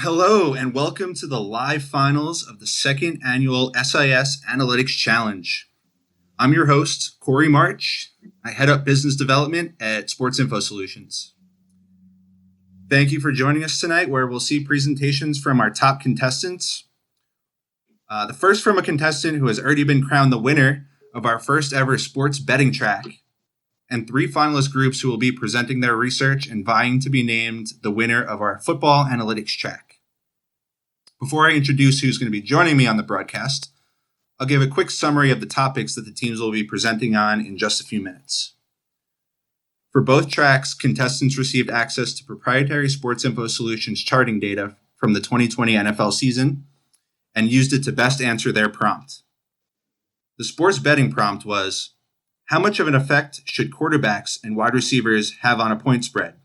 Hello, and welcome to the live finals of the second annual SIS Analytics Challenge. I'm your host, Corey March. I head up business development at Sports Info Solutions. Thank you for joining us tonight, where we'll see presentations from our top contestants. The first from a contestant who has already been crowned the winner of our first ever sports betting track, and three finalist groups who will be presenting their research and vying to be named the winner of our football analytics track. Before I introduce who's going to be joining me on the broadcast, I'll give a quick summary of the topics that the teams will be presenting on in just a few minutes. For both tracks, contestants received access to proprietary Sports Info Solutions charting data from the 2020 NFL season and used it to best answer their prompt. The sports betting prompt was, how much of an effect should quarterbacks and wide receivers have on a point spread?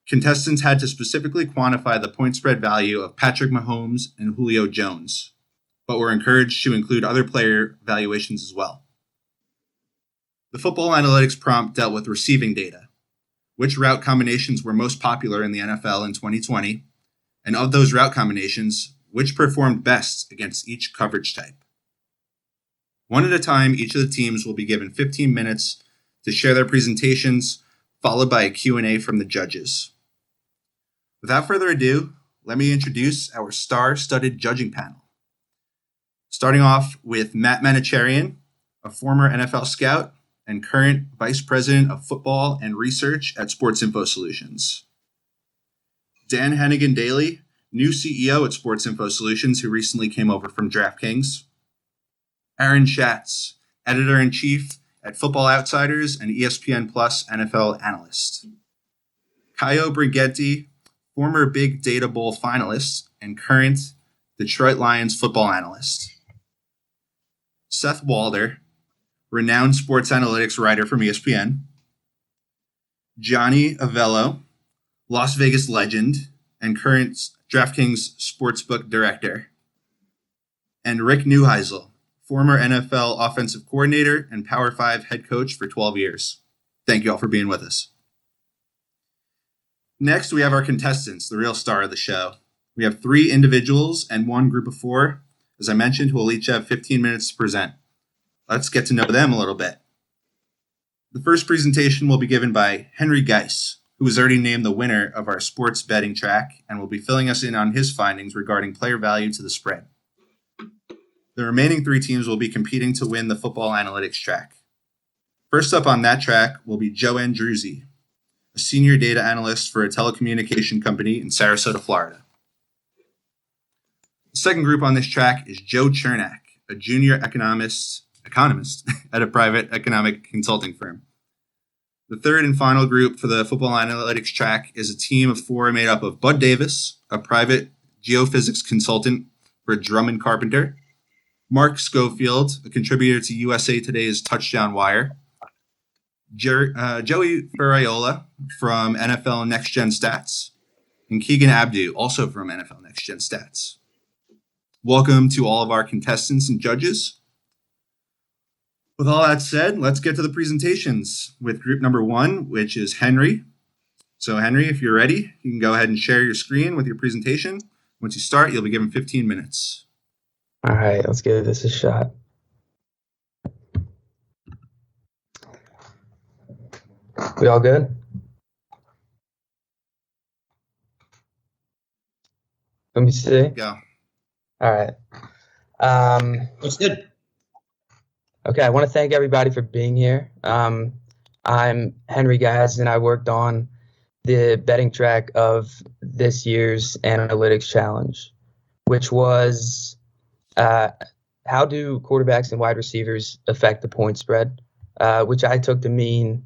Contestants had to specifically quantify the point spread value of Patrick Mahomes and Julio Jones, but were encouraged to include other player valuations as well. The football analytics prompt dealt with receiving data, which route combinations were most popular in the NFL in 2020, and of those route combinations, which performed best against each coverage type. One at a time, each of the teams will be given 15 minutes to share their presentations, followed by a Q&A from the judges. Without further ado, let me introduce our star-studded judging panel. Starting off with Matt Manicherian, a former NFL scout and current Vice President of Football and Research at Sports Info Solutions. Dan Hennigan-Daly, new CEO at Sports Info Solutions who recently came over from DraftKings. Aaron Schatz, Editor-in-Chief at Football Outsiders and ESPN Plus NFL analyst. Caio Brighenti, former Big Data Bowl finalist and current Detroit Lions football analyst. Seth Walder, renowned sports analytics writer from ESPN. Johnny Avello, Las Vegas legend and current DraftKings Sportsbook director. And Rick Neuheisel, former NFL offensive coordinator and Power 5 head coach for 12 years. Thank you all for being with us. Next, we have our contestants, the real star of the show. We have three individuals and one group of four, as I mentioned, who will each have 15 minutes to present. Let's get to know them a little bit. The first presentation will be given by Henry Geis, who was already named the winner of our sports betting track and will be filling us in on his findings regarding player value to the spread. The remaining three teams will be competing to win the football analytics track. First up on that track will be Joanne Druzzi, a senior data analyst for a telecommunication company in Sarasota, Florida. The second group on this track is Joe Chernak, a junior economist at a private economic consulting firm. The third and final group for the football analytics track is a team of four made up of Bud Davis, a private geophysics consultant for Drummond Carpenter, Mark Schofield, a contributor to USA Today's Touchdown Wire, Joey Ferraiola from NFL Next Gen Stats, and Keegan Abdu, also from NFL Next Gen Stats. Welcome to all of our contestants and judges. With all that said, let's get to the presentations with group number one, which is Henry. So Henry, if you're ready, you can go ahead and share your screen with your presentation. Once you start, you'll be given 15 minutes. All right, let's give this a shot. We all good? Let me see. Go. All right. Looks good. Okay, I want to thank everybody for being here. I'm Henry Geis, and I worked on the betting track of this year's Analytics Challenge, which was how do quarterbacks and wide receivers affect the point spread, which I took to mean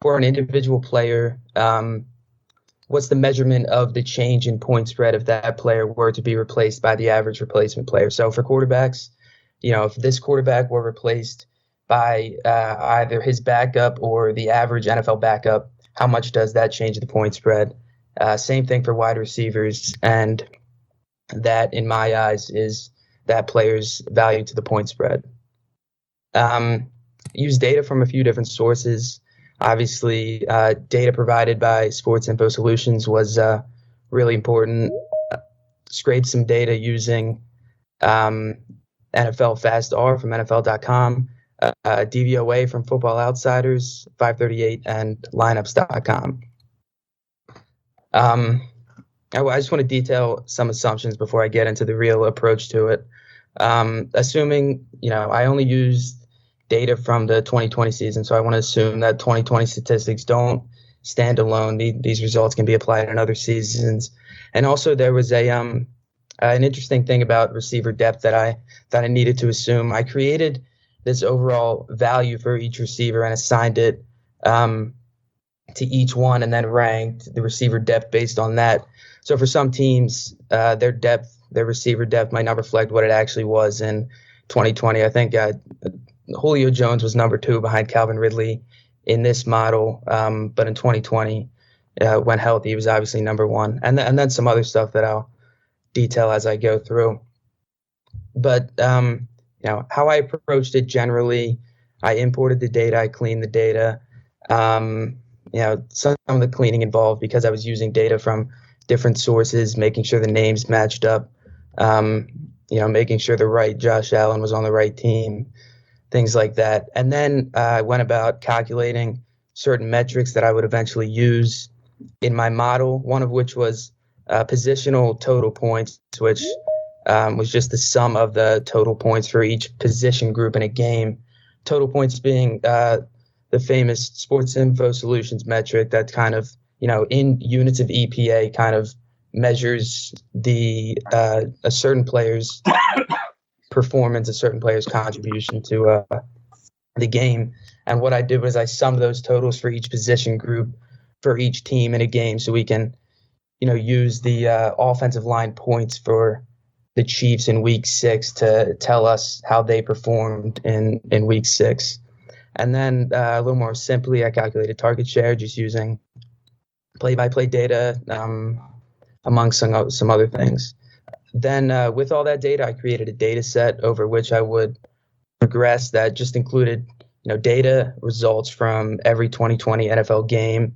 for an individual player, what's the measurement of the change in point spread if that player were to be replaced by the average replacement player? So for quarterbacks, if this quarterback were replaced by either his backup or the average NFL backup, how much does that change the point spread? Same thing for wide receivers, and that, in my eyes, is that player's value to the point spread. Use data from a few different sources. Obviously, data provided by Sports Info Solutions was really important. Scraped some data using NFL Fast R from NFL.com, DVOA from Football Outsiders, 538, and lineups.com. I just want to detail some assumptions before I get into the real approach to it. Assuming, I only used data from the 2020 season, so I want to assume that 2020 statistics don't stand alone. These results can be applied in other seasons. And also there was an interesting thing about receiver depth that I needed to assume. I created this overall value for each receiver and assigned it to each one, and then ranked the receiver depth based on that. So for some teams, their receiver depth might not reflect what it actually was in 2020. I think Julio Jones was number 2 behind Calvin Ridley in this model, but in 2020, when healthy, he was obviously number 1. And then some other stuff that I'll detail as I go through. But how I approached it generally, I imported the data, I cleaned the data. Some of the cleaning involved because I was using data from different sources, making sure the names matched up, making sure the right Josh Allen was on the right team, things like that. And then I went about calculating certain metrics that I would eventually use in my model, one of which was positional total points, which was just the sum of the total points for each position group in a game. Total points being the famous Sports Info Solutions metric that kind of, in units of EPA kind of measures a certain player's performance, a certain player's contribution to the game. And what I did was I summed those totals for each position group for each team in a game, so we can, use the offensive line points for the Chiefs in Week 6 to tell us how they performed in Week 6. And then a little more simply, I calculated target share just using play-by-play data, among some other things. Then with all that data, I created a data set over which I would progress that just included, data results from every 2020 NFL game.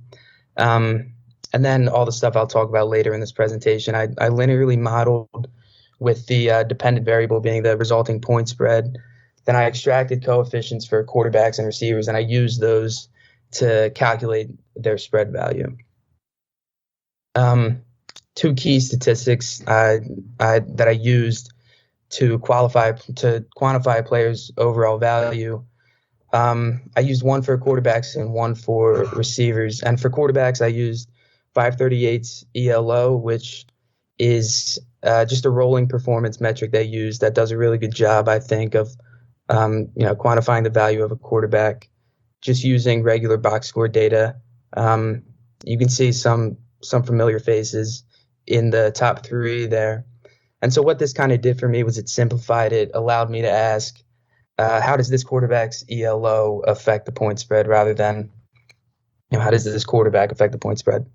And then all the stuff I'll talk about later in this presentation. I linearly modeled with the dependent variable being the resulting point spread. Then I extracted coefficients for quarterbacks and receivers, and I used those to calculate their spread value. 2 key statistics that I used to quantify a player's overall value. I used one for quarterbacks and one for receivers. And for quarterbacks, I used 538's ELO, which is just a rolling performance metric they use that does a really good job, I think, of quantifying the value of a quarterback just using regular box score data. You can see some familiar faces in the top 3 there. And so what this kind of did for me was it simplified it, allowed me to ask, how does this quarterback's ELO affect the point spread rather than, how does this quarterback affect the point spread?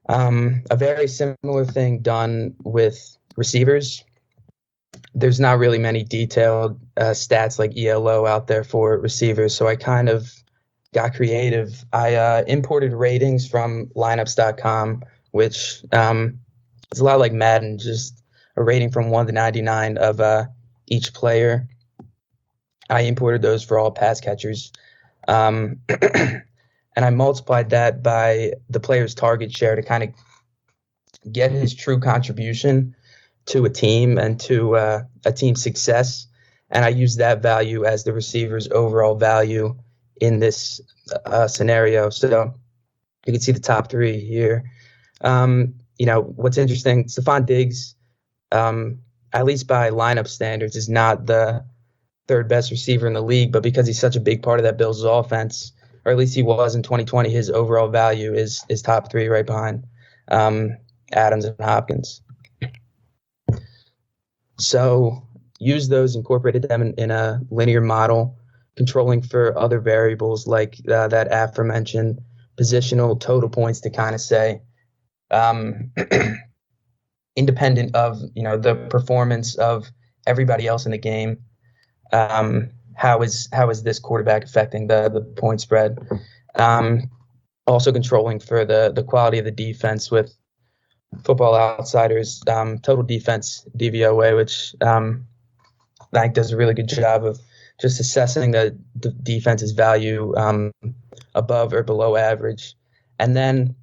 A very similar thing done with receivers. There's not really many detailed stats like ELO out there for receivers, so I kind of got creative. I imported ratings from lineups.com, which is a lot like Madden, just a rating from 1 to 99 of each player. I imported those for all pass catchers. And I multiplied that by the player's target share to kind of get his true contribution to a team and to a team's success. And I used that value as the receiver's overall value in this scenario. So you can see the top 3 here. What's interesting, Stephon Diggs, at least by lineup standards, is not the 3rd best receiver in the league, but because he's such a big part of that Bills offense, or at least he was in 2020, his overall value is top 3 right behind Adams and Hopkins. So use those, incorporated them in a linear model, controlling for other variables like that aforementioned positional total points to kind of say, independent of the performance of everybody else in the game, how is this quarterback affecting the point spread? Also controlling for the quality of the defense with Football Outsiders total defense DVOA, which I think does a really good job of just assessing the defense's value above or below average. And then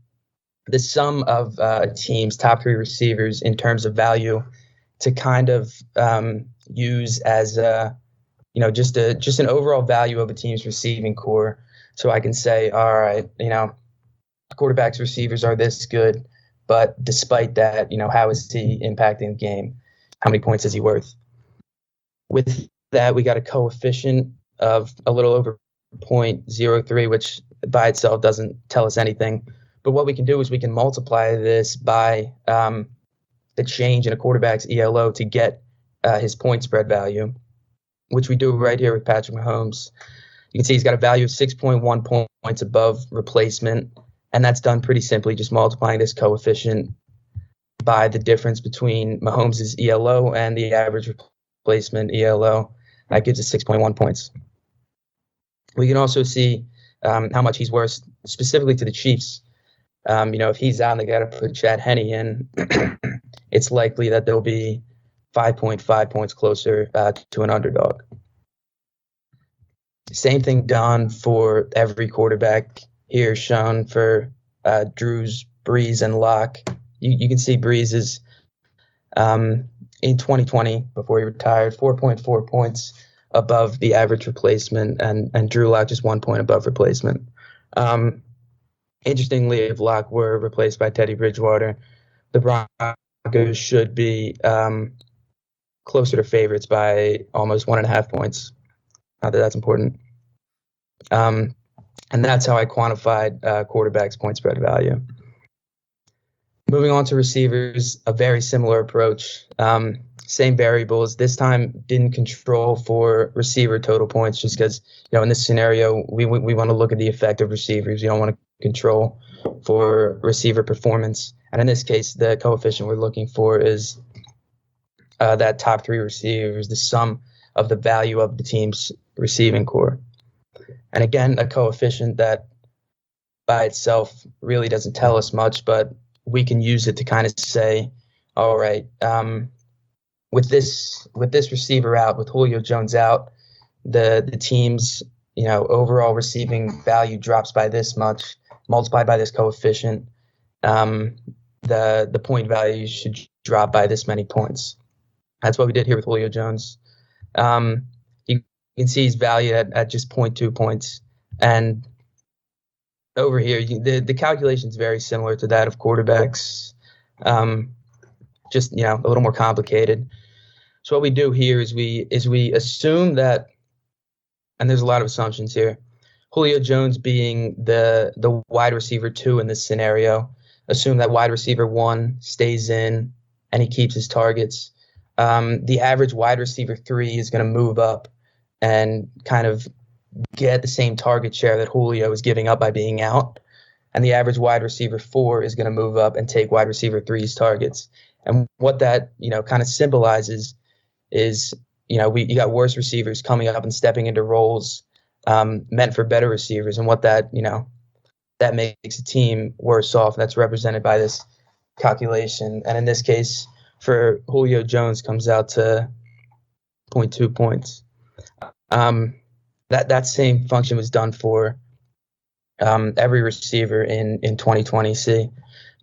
the sum of a team's top 3 receivers in terms of value to kind of use as just an overall value of a team's receiving core. So I can say, all right, quarterback's receivers are this good, but despite that, how is he impacting the game? How many points is he worth? With that, we got a coefficient of a little over 0.03, which by itself doesn't tell us anything. But what we can do is we can multiply this by the change in a quarterback's ELO to get his point spread value, which we do right here with Patrick Mahomes. You can see he's got a value of 6.1 points above replacement, and that's done pretty simply, just multiplying this coefficient by the difference between Mahomes' ELO and the average replacement ELO. That gives us 6.1 points. We can also see how much he's worth specifically to the Chiefs. If he's out and they got to put Chad Henne in, it's likely that they'll be 5.5 points closer to an underdog. Same thing done for every quarterback here shown for Drews, Breeze, and Locke. You can see Breeze is in 2020, before he retired, 4.4 points above the average replacement, and Drew Lock just 1 point above replacement. Interestingly, if Locke were replaced by Teddy Bridgewater, the Broncos should be closer to favorites by almost 1.5 points. Not that that's important. And that's how I quantified quarterback's point spread value. Moving on to receivers, a very similar approach. Same variables. This time didn't control for receiver total points just because, in this scenario, we want to look at the effect of receivers. You don't want to control for receiver performance. And in this case, the coefficient we're looking for is that top 3 receivers, the sum of the value of the team's receiving core. And again, a coefficient that by itself really doesn't tell us much, but we can use it to kind of say, all right, with this receiver out, with Julio Jones out, the team's overall receiving value drops by this much, multiplied by this coefficient. The point value should drop by this many points. That's what we did here with Julio Jones. You can see he's valued at just 0.2 points. And over here, the calculation is very similar to that of quarterbacks, just a little more complicated. So what we do here is we assume that, and there's a lot of assumptions here, Julio Jones being the wide receiver 2 in this scenario, assume that wide receiver 1 stays in and he keeps his targets. The average wide receiver 3 is going to move up and kind of get the same target share that Julio is giving up by being out. And the average wide receiver 4 is going to move up and take wide receiver 3's targets. And what that, kind of symbolizes is, you got worse receivers coming up and stepping into roles meant for better receivers. And what that, that makes a team worse off. That's represented by this calculation. And in this case, for Julio Jones comes out to 0.2 points. That same function was done for every receiver in 2020. See,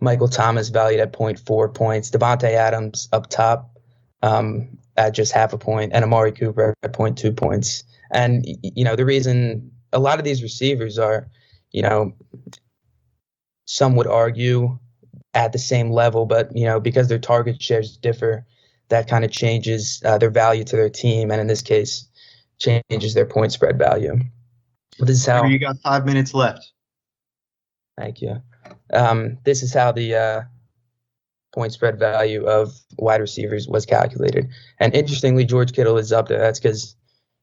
Michael Thomas valued at 0.4 points, Devontae Adams up top at just 0.5 point, and Amari Cooper at 0.2 points. And the reason a lot of these receivers are, some would argue at the same level, but because their target shares differ, that kind of changes their value to their team, and in this case, changes their point spread value. But this is how you got 5 minutes left. Thank you. This is how the point spread value of wide receivers was calculated. And interestingly, George Kittle is up there. That's because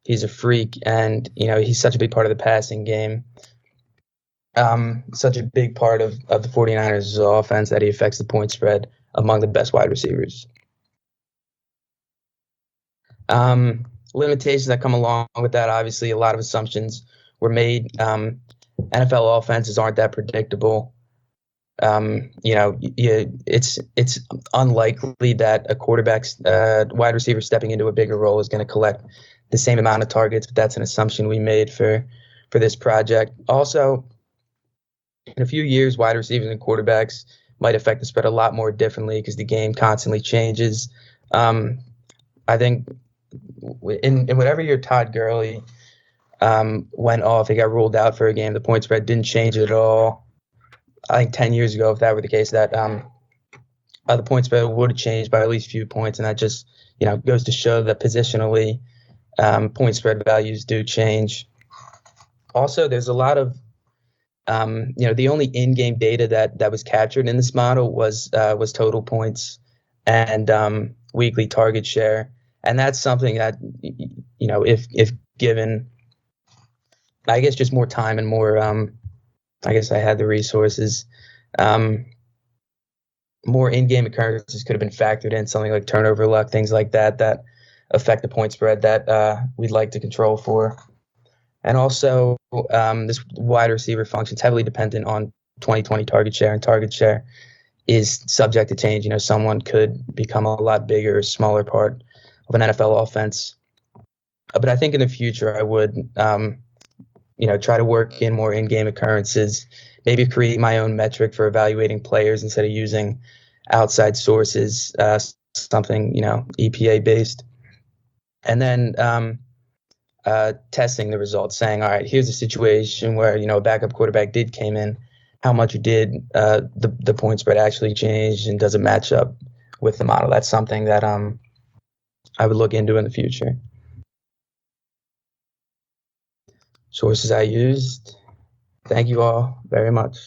he's a freak, and he's such a big part of the passing game. Such a big part of the 49ers' offense that he affects the point spread among the best wide receivers. Limitations that come along with that, obviously, a lot of assumptions were made. NFL offenses aren't that predictable. It's unlikely that a quarterback's wide receiver stepping into a bigger role is going to collect the same amount of targets, but that's an assumption we made for this project. Also, in a few years, wide receivers and quarterbacks might affect the spread a lot more differently because the game constantly changes. I think in whatever year Todd Gurley went off, he got ruled out for a game. The point spread didn't change at all. I think 10 years ago, if that were the case, that the point spread would have changed by at least a few points, and that just goes to show that positionally point spread values do change. Also, there's a lot of the only in-game data that was captured in this model was total points and weekly target share, and that's something that if given, I guess, just more time and more I guess I had the resources, more in-game occurrences could have been factored in, something like turnover luck, things like that affect the point spread that we'd like to control for. And also, this wide receiver function is heavily dependent on 2020 target share, and target share is subject to change. Someone could become a lot bigger or smaller part of an NFL offense. But I think in the future, I would try to work in more in-game occurrences, maybe create my own metric for evaluating players instead of using outside sources, something, EPA-based. And then testing the results, saying, all right, here's a situation where, a backup quarterback came in. How much did the point spread actually change, and does it match up with the model? That's something that I would look into in the future. Sources I used. Thank you all very much.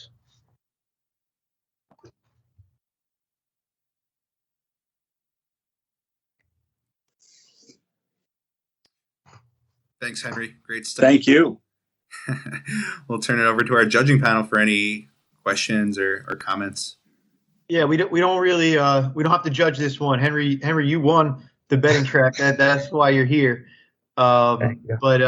Thanks, Henry. Great stuff. Thank you. We'll turn it over to our judging panel for any questions or comments. Yeah, we don't really we don't have to judge this one. Henry, you won the betting track. That's why you're here. Thank you. But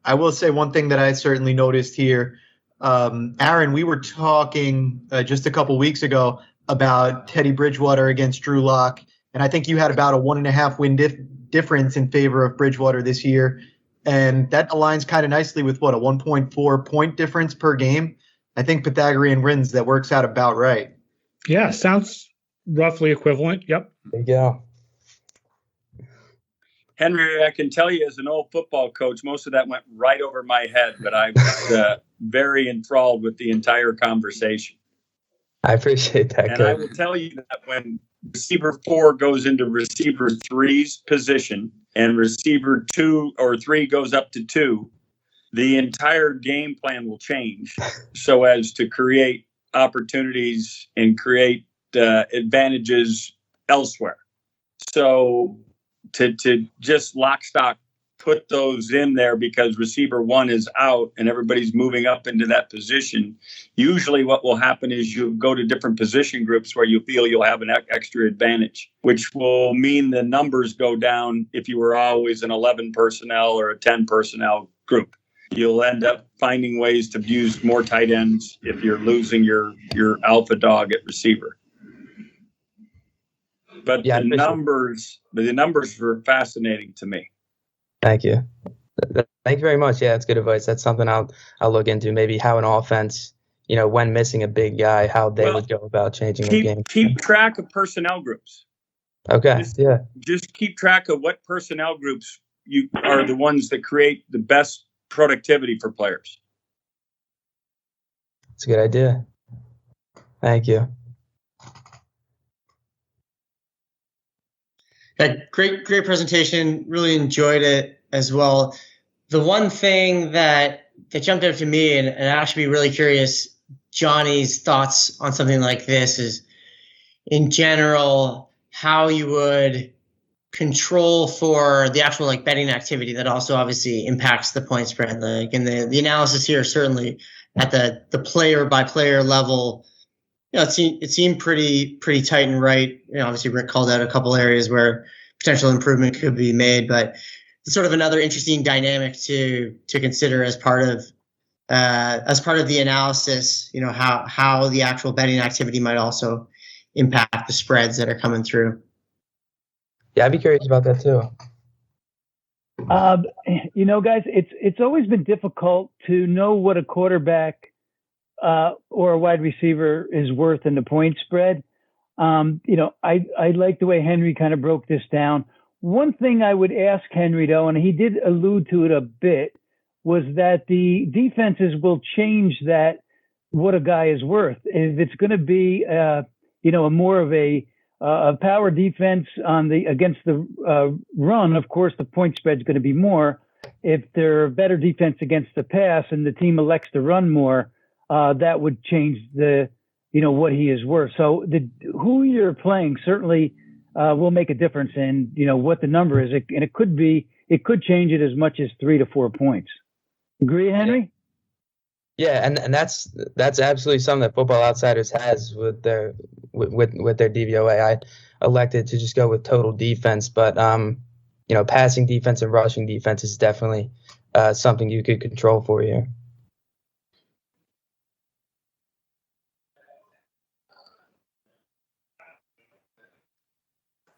I will say one thing that I certainly noticed here. Aaron, we were talking just a couple weeks ago about Teddy Bridgewater against Drew Lock, and I think you had about a 1.5 win difference in favor of Bridgewater this year. And that aligns kind of nicely with a 1.4 point difference per game. I think Pythagorean wins, that works out about right. Yeah, sounds roughly equivalent. Yep. There you go. Henry, I can tell you as an old football coach, most of that went right over my head, but I was very enthralled with the entire conversation. I appreciate that. And I will tell you that when receiver 4 goes into receiver 3's position and receiver 2 or 3 goes up to 2, the entire game plan will change so as to create opportunities and create advantages elsewhere. So to just lock stock put those in there because receiver 1 is out and everybody's moving up into that position, usually what will happen is you go to different position groups where you feel you'll have an extra advantage, which will mean the numbers go down if you were always an 11 personnel or a 10 personnel group. You'll end up finding ways to use more tight ends if you're losing your alpha dog at receiver. But Yeah, the numbers were fascinating to me. Thank you. Thank you very much. Yeah, that's good advice. That's something I'll look into. Maybe how an offense, when missing a big guy, how they would go about changing the game. Keep track of personnel groups. Okay. Just keep track of what personnel groups you are the ones that create the best productivity for players. It's a good idea. Thank you. Great presentation. Really enjoyed it as well. The one thing that jumped out to me, and I'd actually be really curious, Johnny's thoughts on something like this is, in general, how you would control for the actual betting activity that also obviously impacts the point spread. And the analysis here certainly at the player by player level, it seemed pretty tight and right. Obviously Rick called out a couple areas where potential improvement could be made, but it's sort of another interesting dynamic to consider as part of as part of the analysis, how the actual betting activity might also impact the spreads that are coming through. Yeah, I'd be curious about that too. Guys, it's always been difficult to know what a quarterback or a wide receiver is worth in the point spread. I like the way Henry kind of broke this down. One thing I would ask Henry, though, and he did allude to it a bit, was that the defenses will change that what a guy is worth. If it's going to be, a more of a power defense against the run, of course, the point spread is going to be more. If they're better defense against the pass and the team elects to run more, that would change what he is worth. So who you're playing certainly will make a difference in, what the number is. And it could change it as much as 3 to 4 points. Agree, Henry? Yeah, and that's absolutely something that Football Outsiders has with their DVOA. I elected to just go with total defense, but passing defense and rushing defense is definitely something you could control for here.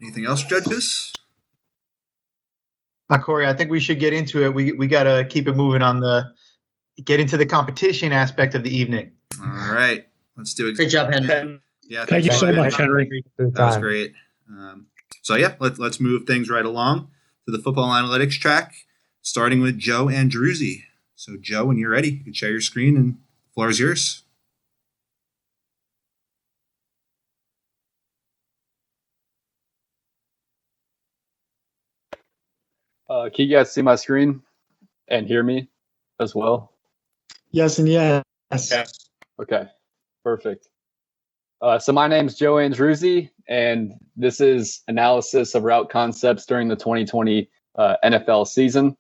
Anything else, judges? Corey, I think we should get into it. We got to keep it moving get into the competition aspect of the evening. All right, let's do it. Good job, Henry. Yeah, Thank you so much, Henry. That was great. Let's move things right along to the football analytics track, starting with Joe Andruzzi. So, Joe, when you're ready, you can share your screen and the floor is yours. Can you guys see my screen and hear me as well? Yes and yes. Yes. Okay, perfect. So my name's Joe Andruzzi, and this is analysis of route concepts during the 2020 NFL season.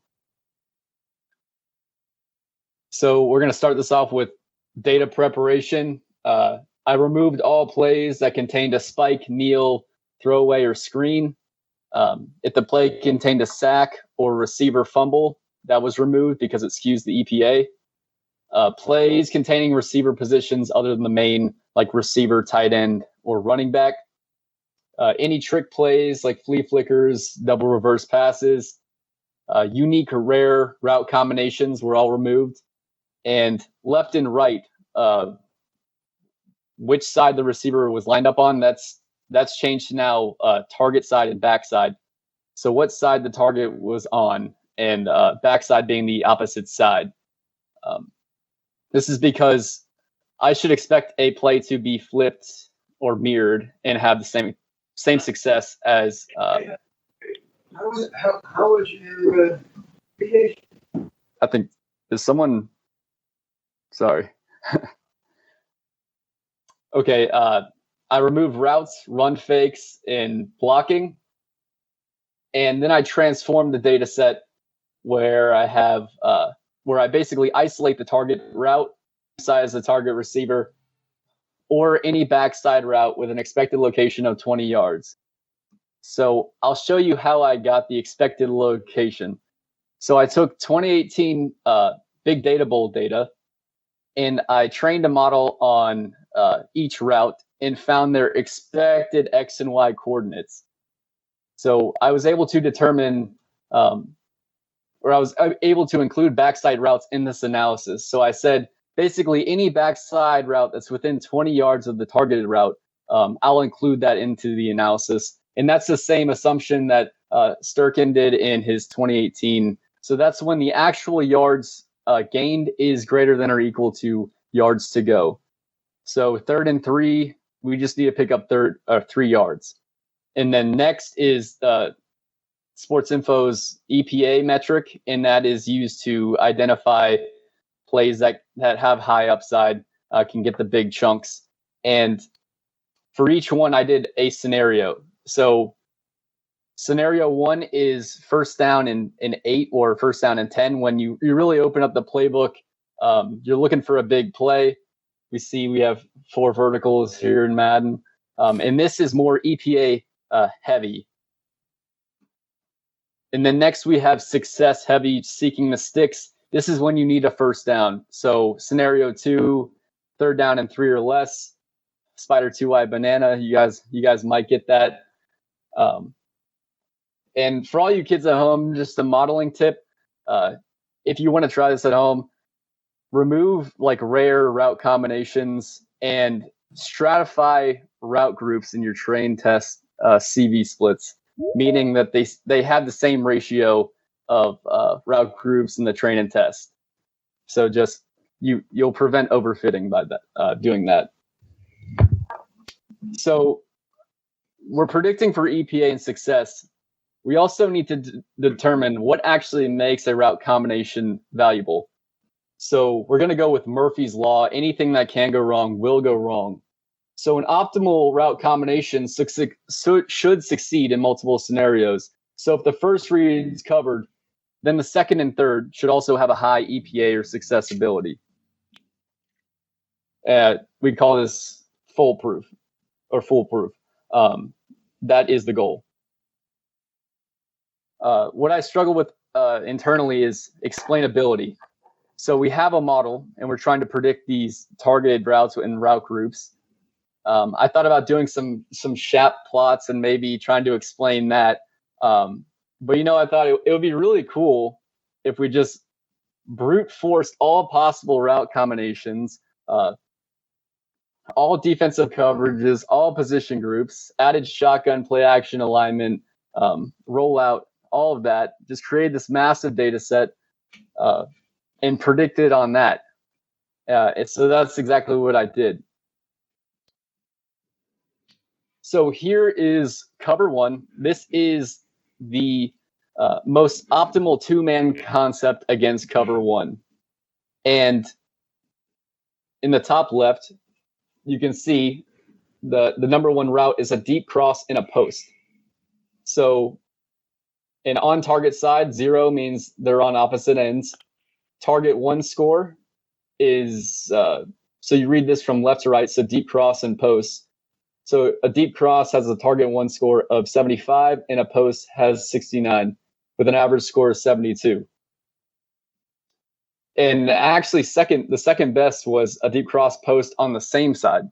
So we're going to start this off with data preparation. I removed all plays that contained a spike, kneel, throwaway, or screen. If the play contained a sack or receiver fumble, that was removed because it skews the EPA. Plays containing receiver positions other than the main, like receiver, tight end, or running back. Any trick plays like flea flickers, double reverse passes, unique or rare route combinations were all removed. And left and right, which side the receiver was lined up on, that's changed to now target side and backside. So what side the target was on, and backside being the opposite side. This is because I should expect a play to be flipped or mirrored and have the same success as. How was your vacation? I think is someone. Sorry. Okay. I remove routes, run fakes, and blocking. And then I transform the data set where I have where I basically isolate the target route, size the target receiver, or any backside route with an expected location of 20 yards. So I'll show you how I got the expected location. So I took 2018 Big Data Bowl data, and I trained a model on each route and found their expected X and Y coordinates. So I was able to determine, or I was able to include backside routes in this analysis. So I said, basically any backside route that's within 20 yards of the targeted route, I'll include that into the analysis. And that's the same assumption that Sturkin did in his 2018. So that's when the actual yards gained is greater than or equal to yards to go. So 3rd and 3, we just need to pick up 3 yards. And then next is Sports Info's EPA metric, and that is used to identify plays that have high upside, can get the big chunks. And for each one, I did a scenario. So scenario 1 is first down in 8 or first down in 10. When you really open up the playbook, you're looking for a big play. We have 4 verticals here in Madden. And this is more EPA heavy. And then next we have success heavy, seeking the sticks, this is when you need a first down. So scenario 2, 3rd down and 3 or less, spider 2-eye banana. You guys might get that. And for all you kids at home, just a modeling tip. If you want to try this at home, remove like rare route combinations and stratify route groups in your train test CV splits, meaning that they have the same ratio of route groups in the train and test. So just you'll prevent overfitting by that doing that. So we're predicting for EPA and success. We also need to determine what actually makes a route combination valuable. So we're going to go with Murphy's Law. Anything that can go wrong will go wrong. So an optimal route combination should succeed in multiple scenarios. So if the first read is covered, then the second and third should also have a high EPA or successability. We call this foolproof. That is the goal. What I struggle with internally is explainability. So we have a model and we're trying to predict these targeted routes and route groups. I thought about doing some SHAP plots and maybe trying to explain that. But I thought it would be really cool if we just brute forced all possible route combinations, all defensive coverages, all position groups, added shotgun play action alignment, rollout, all of that, just create this massive data set and predicted on that. So that's exactly what I did. So here is cover 1. This is the most optimal 2-man concept against cover 1. And in the top left, you can see the number 1 route is a deep cross in a post. So an on target side, 0 means they're on opposite ends. Target 1 score is, so you read this from left to right, so deep cross and post. So a deep cross has a target 1 score of 75 and a post has 69 with an average score of 72. And actually the second best was a deep cross post on the same side.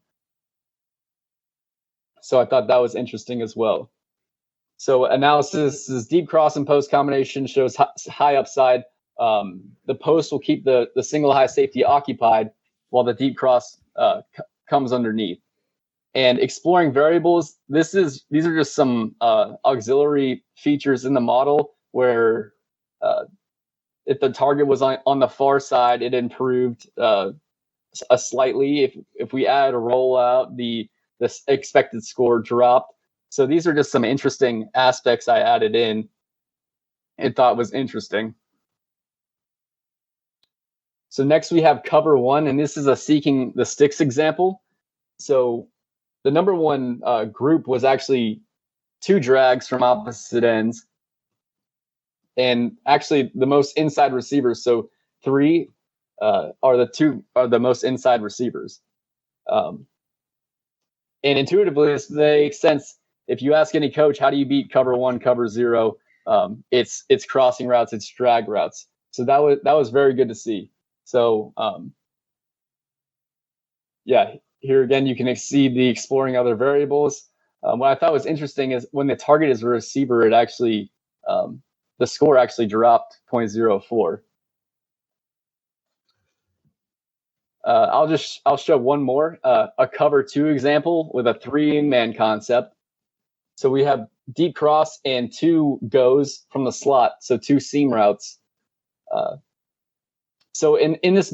So I thought that was interesting as well. So analysis is deep cross and post combination shows high upside. The post will keep the single high safety occupied while the deep cross comes underneath. And exploring variables, these are just some auxiliary features in the model where if the target was on the far side, it improved slightly. If we add a rollout, the expected score dropped. So these are just some interesting aspects I added in and thought was interesting. So next we have cover 1, and this is a seeking the sticks example. So the number 1 group was actually 2 drags from opposite ends, and actually the most inside receivers. So 3 are the most inside receivers. And intuitively, this makes sense. If you ask any coach, how do you beat cover 1, cover 0? It's crossing routes, it's drag routes. So that was very good to see. So here again, you can see the exploring other variables. What I thought was interesting is when the target is a receiver, it actually the score actually dropped 0.04. I'll show one more, a cover 2 example with a 3-man concept. So we have deep cross and 2 goes from the slot, so 2 seam routes. So in this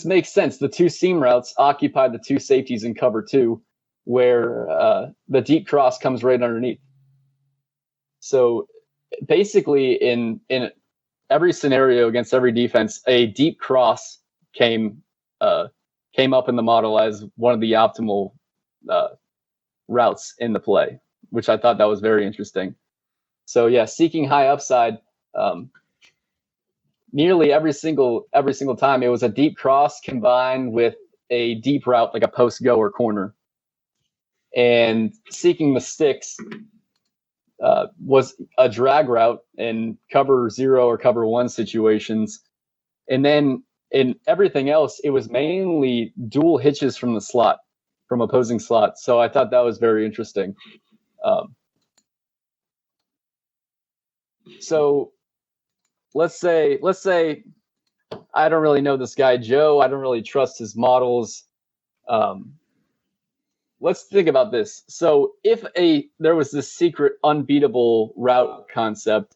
makes sense. The 2 seam routes occupy the 2 safeties in cover 2, where the deep cross comes right underneath. So basically, in every scenario against every defense, a deep cross came up in the model as one of the optimal routes in the play, which I thought that was very interesting. So yeah, seeking high upside. Nearly every single time, it was a deep cross combined with a deep route like a post go or corner. And seeking the sticks was a drag route in cover 0 or cover 1 situations. And then in everything else, it was mainly dual hitches from the slot, from opposing slots. So I thought that was very interesting. So let's say I don't really know this guy Joe. I don't really trust his models. Let's think about this. So if there was this secret unbeatable route concept,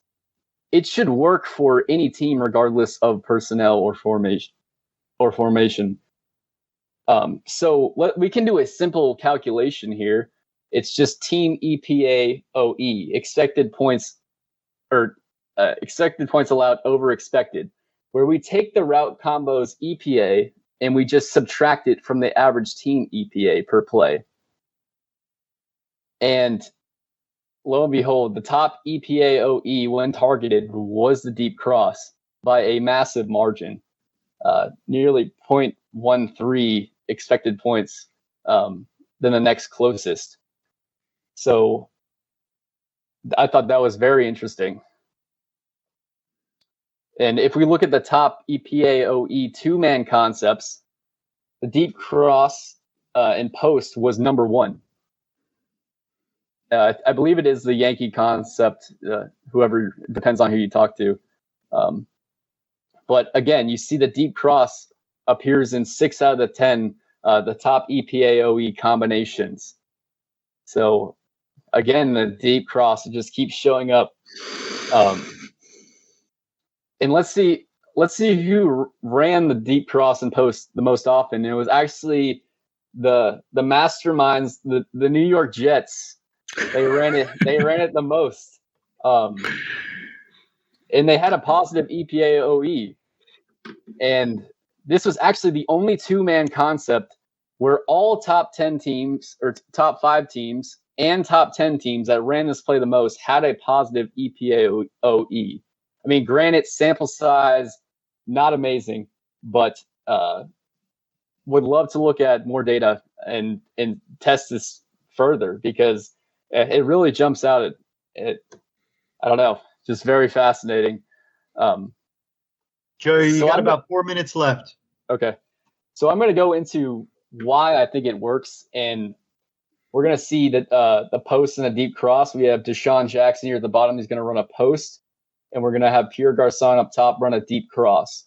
it should work for any team regardless of personnel or formation. So we can do a simple calculation here. It's just team EPA OE, expected points allowed over expected, where we take the route combo's EPA and we just subtract it from the average team EPA per play. And lo and behold, the top EPA OE when targeted was the deep cross by a massive margin, nearly 0.13 expected points than the next closest. So I thought that was very interesting. And if we look at the top EPA OE two-man concepts, the deep cross and post was number one. I believe it is the Yankee concept, whoever, depends on who you talk to. But again, you see the deep cross appears in 6 out of the 10, the top EPA OE combinations. So again, the deep cross just keeps showing up. And let's see who ran the deep cross and post the most often. It was actually the masterminds, the New York Jets. They ran it the most. And they had a positive EPA OE. And this was actually the only two-man concept where all top 10 teams or top 5 teams and top 10 teams that ran this play the most had a positive EPA OE. I mean, granted, sample size, not amazing, but would love to look at more data and test this further because it really jumps out at I don't know, just very fascinating. Joe, you got about 4 minutes left. Okay. So I'm going to go into why I think it works, and we're going to see that the post and the deep cross. We have Deshaun Jackson here at the bottom. He's going to run a post, and we're going to have Pierre Garçon up top run a deep cross.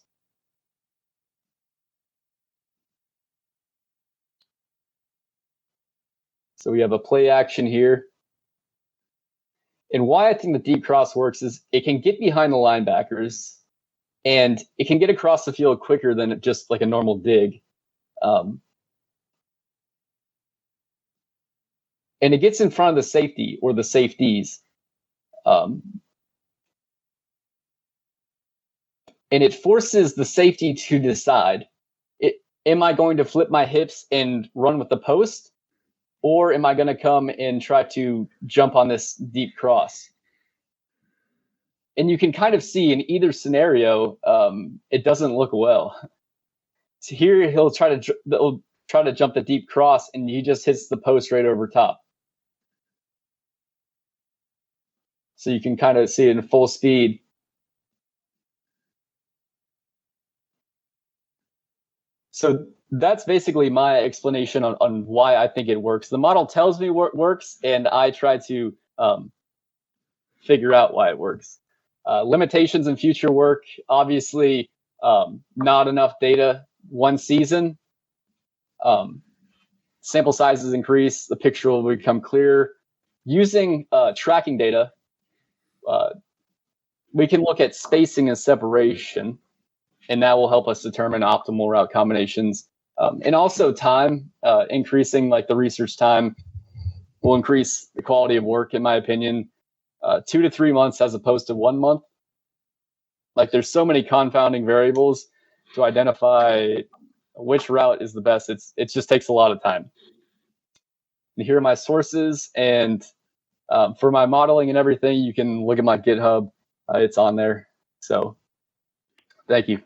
So we have a play action here. And why I think the deep cross works is it can get behind the linebackers, and it can get across the field quicker than just like a normal dig. And it gets in front of the safety or the safeties. And it forces the safety to decide, am I going to flip my hips and run with the post? Or am I going to come and try to jump on this deep cross? And you can kind of see in either scenario, it doesn't look well. So here he'll try to jump the deep cross, and he just hits the post right over top. So you can kind of see it in full speed. So that's basically my explanation on why I think it works. The model tells me what works, and I try to figure out why it works. Limitations in future work, obviously not enough data one season. Sample sizes increase, the picture will become clearer. Using tracking data, we can look at spacing and separation, and that will help us determine optimal route combinations. And also time, increasing like the research time will increase the quality of work, in my opinion. 2 to 3 months as opposed to 1 month. Like there's so many confounding variables to identify which route is the best. It just takes a lot of time. And here are my sources, and for my modeling and everything, you can look at my GitHub. It's on there. So thank you.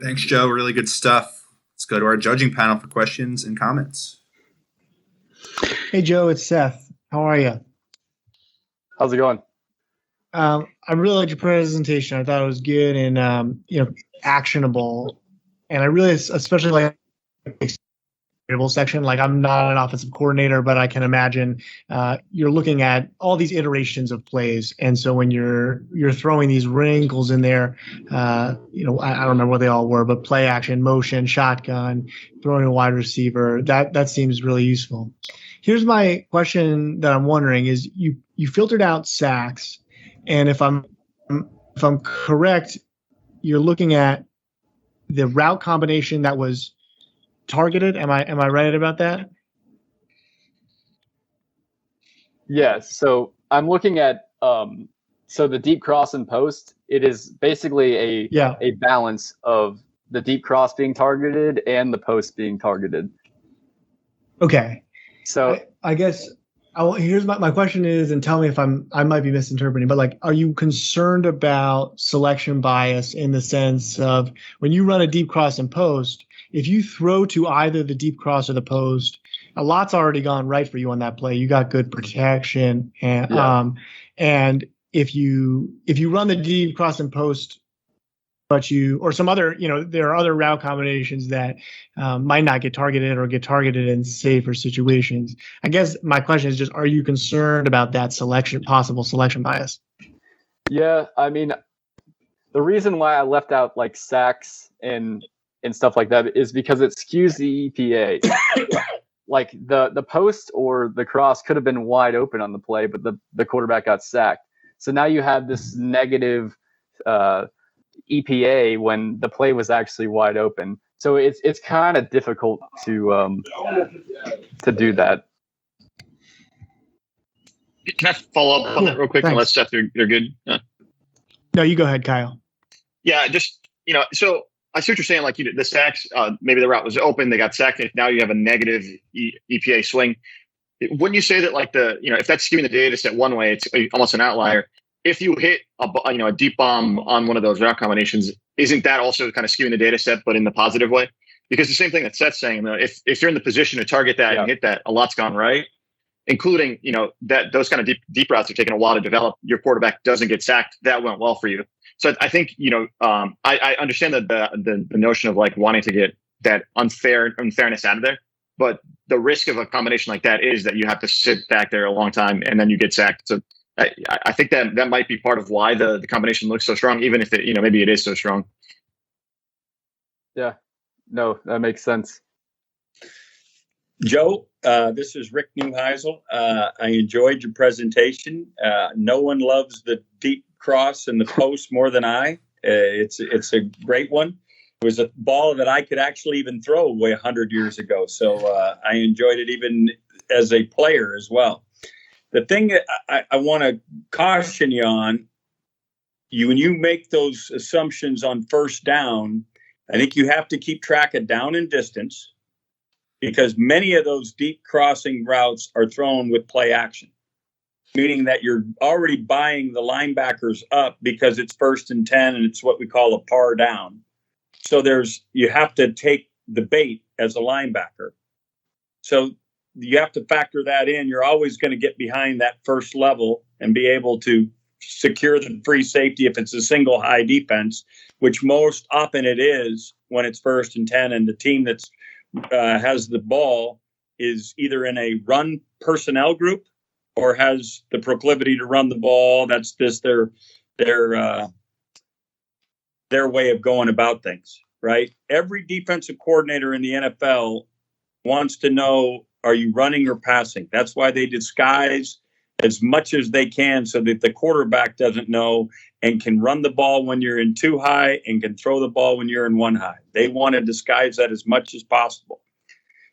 Thanks, Joe. Really good stuff. Let's go to our judging panel for questions and comments. Hey, Joe, it's Seth. How are you? How's it going? I really liked your presentation. I thought it was good and actionable, and I really especially like the section. Like, I'm not an offensive coordinator, but I can imagine you're looking at all these iterations of plays, and so when you're throwing these wrinkles in there, I don't remember what they all were, but play action, motion, shotgun, throwing a wide receiver, that seems really useful. Here's my question that I'm wondering is you filtered out sacks. And if I'm correct, you're looking at the route combination that was targeted. Am I right about that? Yeah. So I'm looking at so the deep cross and post. It is basically a balance of the deep cross being targeted and the post being targeted. Okay. So I guess. Here's my question is, and tell me if I might be misinterpreting, but like, are you concerned about selection bias in the sense of when you run a deep cross and post, if you throw to either the deep cross or the post, a lot's already gone right for you on that play. You got good protection, and and if you run the deep cross and post, but or some other, there are other route combinations that might not get targeted or get targeted in safer situations. I guess my question is just, are you concerned about that possible selection bias? Yeah, I mean, the reason why I left out like sacks and stuff like that is because it skews the EPA. Like the post or the cross could have been wide open on the play, but the quarterback got sacked. So now you have this negative EPA when the play was actually wide open. So it's kind of difficult to do that. Can I follow up on that real quick? Thanks. Unless Seth, you're good. No, you go ahead, Kyle. Yeah, just so I see what you're saying. Like the sacks, maybe the route was open, they got sacked, and now you have a negative EPA swing. Wouldn't you say that like if that's skewing the data set one way, it's almost an outlier? If you hit a deep bomb on one of those route combinations, isn't that also kind of skewing the data set, but in the positive way? Because the same thing that Seth's saying, though, if you're in the position to target that and hit that, a lot's gone right, including that those kind of deep routes are taking a while to develop. Your quarterback doesn't get sacked. That went well for you. So I think I understand that the notion of like wanting to get that unfairness out of there, but the risk of a combination like that is that you have to sit back there a long time and then you get sacked. So I think that might be part of why the combination looks so strong, even if maybe it is so strong. Yeah, no, that makes sense. Joe, this is Rick Neuheisel. I enjoyed your presentation. No one loves the deep cross and the post more than I. It's a great one. It was a ball that I could actually even throw away 100 years ago. So I enjoyed it even as a player as well. The thing that I want to caution you on, when you make those assumptions on first down, I think you have to keep track of down and distance, because many of those deep crossing routes are thrown with play action, meaning that you're already buying the linebackers up because it's 1st and 10 and it's what we call a par down. So you have to take the bait as a linebacker. So you have to factor that in. You're always going to get behind that first level and be able to secure the free safety if it's a single high defense, which most often it is when it's 1st and 10 and the team that's has the ball is either in a run personnel group or has the proclivity to run the ball. That's just their way of going about things, right? Every defensive coordinator in the NFL wants to know, are you running or passing? That's why they disguise as much as they can so that the quarterback doesn't know and can run the ball when you're in 2 high and can throw the ball when you're in 1 high. They want to disguise that as much as possible.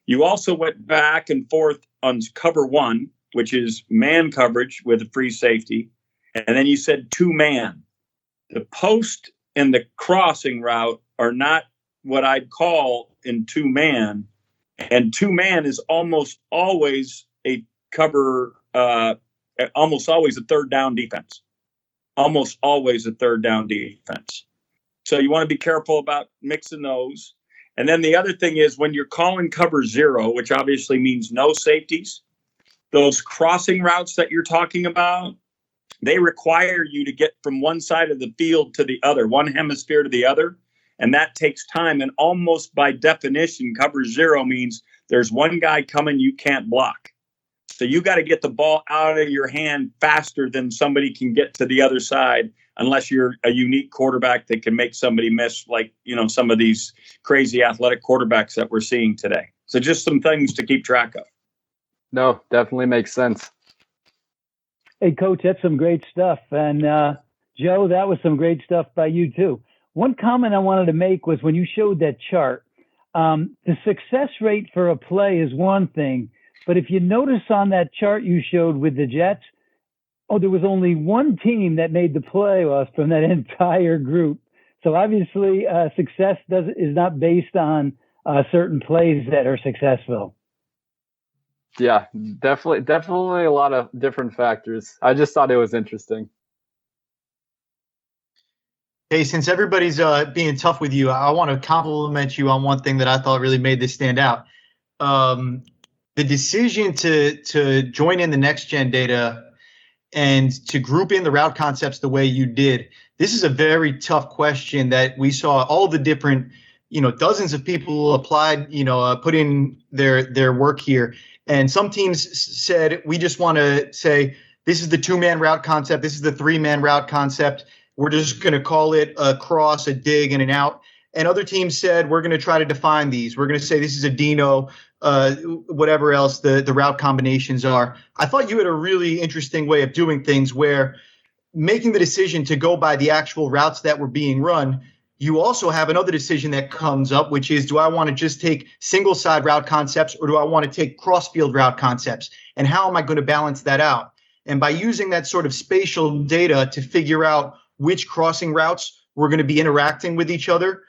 You also went back and forth on cover 1, which is man coverage with a free safety. And then you said 2-man. The post and the crossing route are not what I'd call in 2-man. And 2-man is almost always a cover, almost always a 3rd down defense. Almost always a 3rd down defense. So you want to be careful about mixing those. And then the other thing is when you're calling cover 0, which obviously means no safeties, those crossing routes that you're talking about, they require you to get from one side of the field to the other, one hemisphere to the other. And that takes time. And almost by definition, cover zero means there's one guy coming you can't block. So you got to get the ball out of your hand faster than somebody can get to the other side, unless you're a unique quarterback that can make somebody miss, like, some of these crazy athletic quarterbacks that we're seeing today. So just some things to keep track of. No, definitely makes sense. Hey, Coach, that's some great stuff. And Joe, that was some great stuff by you, too. One comment I wanted to make was when you showed that chart, the success rate for a play is one thing. But if you notice on that chart you showed with the Jets, there was only one team that made the playoffs from that entire group. So obviously, success is not based on certain plays that are successful. Yeah, definitely a lot of different factors. I just thought it was interesting. Hey, since everybody's being tough with you, I want to compliment you on one thing that I thought really made this stand out. The decision to join in the next gen data and to group in the route concepts the way you did. This is a very tough question that we saw all the different, dozens of people applied, put in their work here. And some teams said, we just want to say, this is the 2-man route concept. This is the 3-man route concept. We're just going to call it a cross, a dig, and an out. And other teams said, we're going to try to define these. We're going to say this is a Dino, whatever else the route combinations are. I thought you had a really interesting way of doing things where making the decision to go by the actual routes that were being run, you also have another decision that comes up, which is, do I want to just take single side route concepts or do I want to take cross field route concepts? And how am I going to balance that out? And by using that sort of spatial data to figure out which crossing routes we're going to be interacting with each other,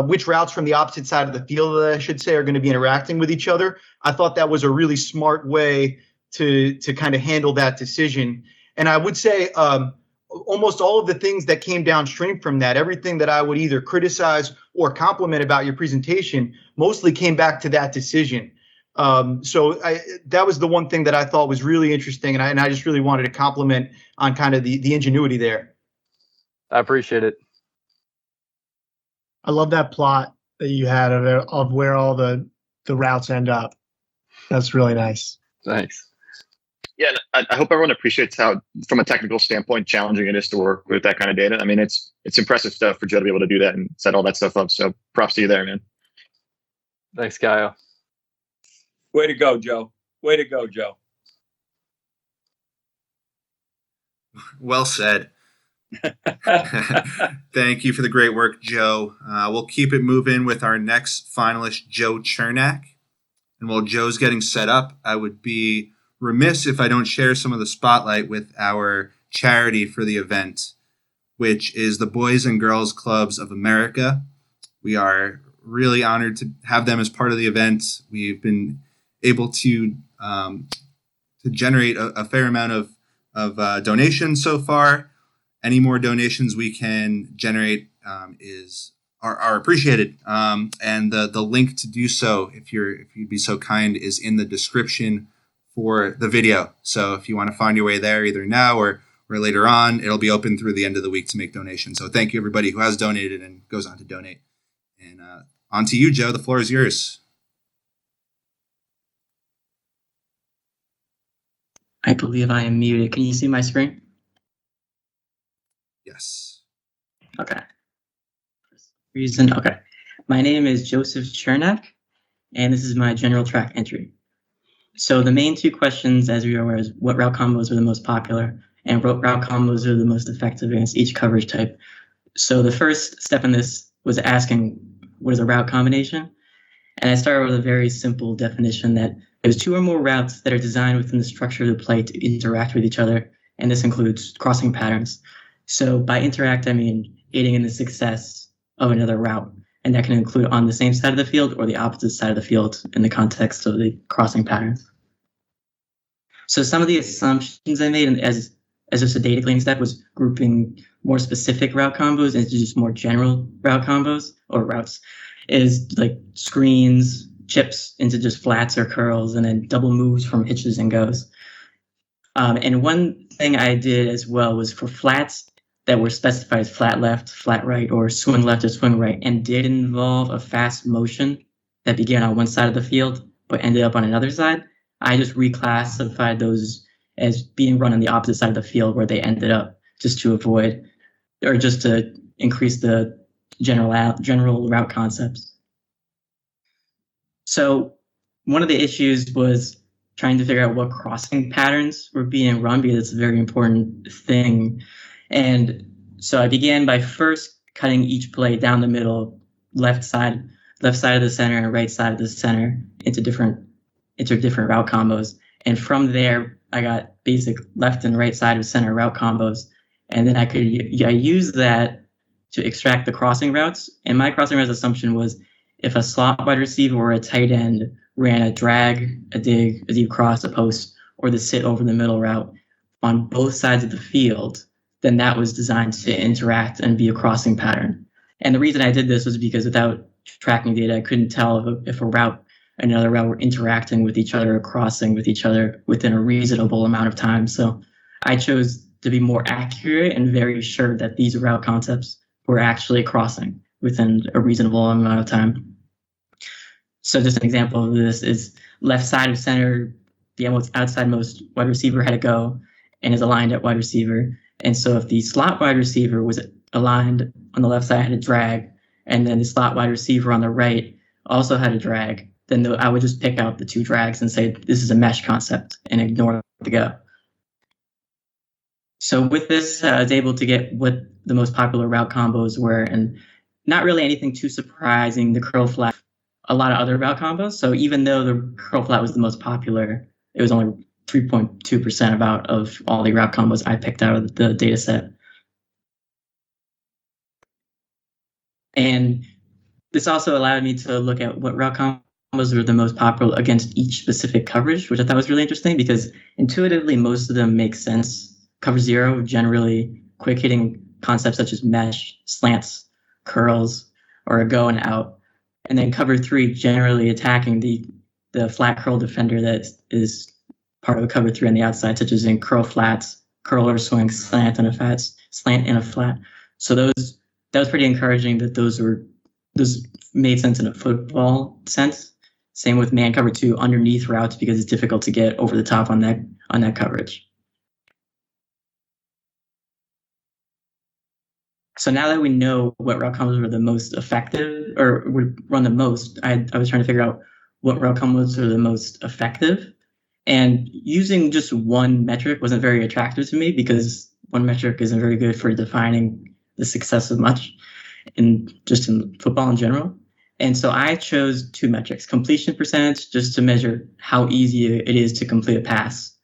which routes from the opposite side of the field, I should say, are going to be interacting with each other. I thought that was a really smart way to kind of handle that decision. And I would say almost all of the things that came downstream from that, everything that I would either criticize or compliment about your presentation, mostly came back to that decision. So that was the one thing that I thought was really interesting, and I just really wanted to compliment on kind of the ingenuity there. I appreciate it. I love that plot that you had of where all the routes end up. That's really nice. Thanks. Yeah, I hope everyone appreciates how, from a technical standpoint, challenging it is to work with that kind of data. I mean, it's impressive stuff for Joe to be able to do that and set all that stuff up. So props to you there, man. Thanks, Kyle. Way to go, Joe. Way to go, Joe. Well said. Thank you for the great work, Joe. We'll keep it moving with our next finalist, Joe Chernak. And while Joe's getting set up, I would be remiss if I don't share some of the spotlight with our charity for the event, which is the Boys and Girls Clubs of America. We are really honored to have them as part of the event. We've been able to generate a fair amount of donations so far. Any more donations we can generate are appreciated. And the link to do so, if you'd be so kind, is in the description for the video. So if you want to find your way there either now or later on, it'll be open through the end of the week to make donations. So thank you everybody who has donated and goes on to donate. And on to you, Joe. The floor is yours. I believe I am muted. Can you see my screen? Yes. Okay. Okay. My name is Joseph Chernak, and this is my general track entry. So the main two questions, as we are aware, is what route combos are the most popular and what route combos are the most effective against each coverage type. So the first step in this was asking what is a route combination? And I started with a very simple definition that there's two or more routes that are designed within the structure of the play to interact with each other, and this includes crossing patterns. So by interact, I mean aiding in the success of another route, and that can include on the same side of the field or the opposite side of the field in the context of the crossing patterns. So some of the assumptions I made as just a data cleaning step was grouping more specific route combos into just more general route combos or routes, is like screens, chips into just flats or curls, and then double moves from hitches and goes. And one thing I did as well was for flats that were specified as flat left, flat right, or swing left or swing right, and did involve a fast motion that began on one side of the field but ended up on another side, I just reclassified those as being run on the opposite side of the field where they ended up, just to avoid, or just to increase the general route concepts. So one of the issues was trying to figure out what crossing patterns were being run, because it's a very important thing. And so I began by first cutting each play down the middle, left side of the center and right side of the center into different route combos. And from there, I got basic left and right side of center route combos. And then I use that to extract the crossing routes. And my crossing routes assumption was if a slot wide receiver or a tight end ran a drag, a dig, a deep cross, a post, or the sit over the middle route on both sides of the field, then that was designed to interact and be a crossing pattern. And the reason I did this was because without tracking data, I couldn't tell if a route and another route were interacting with each other or crossing with each other within a reasonable amount of time. So I chose to be more accurate and very sure that these route concepts were actually crossing within a reasonable amount of time. So just an example of this is left side of center, the outsidemost wide receiver had to go and is aligned at wide receiver. And so if the slot wide receiver was aligned on the left side, had a drag, and then the slot wide receiver on the right also had a drag, then I would just pick out the two drags and say, this is a mesh concept, and ignore the go. So with this, I was able to get what the most popular route combos were, and not really anything too surprising. The curl flat, a lot of other route combos. So even though the curl flat was the most popular, it was only 3.2% about of all the route combos I picked out of the data set. And this also allowed me to look at what route combos were the most popular against each specific coverage, which I thought was really interesting because intuitively most of them make sense. Cover zero, generally quick hitting concepts such as mesh, slants, curls, or a go and out. And then cover three, generally attacking the flat curl defender that is part of a cover three on the outside, such as in curl flats, curl or swing, slant and a flat. So that was pretty encouraging that those made sense in a football sense. Same with man cover two underneath routes because it's difficult to get over the top on that coverage. So now that we know what route combos were the most effective or would run the most, I was trying to figure out what route combos are the most effective. And using just one metric wasn't very attractive to me because one metric isn't very good for defining the success of much in football in general. And so I chose two metrics: completion percentage, just to measure how easy it is to complete a pass,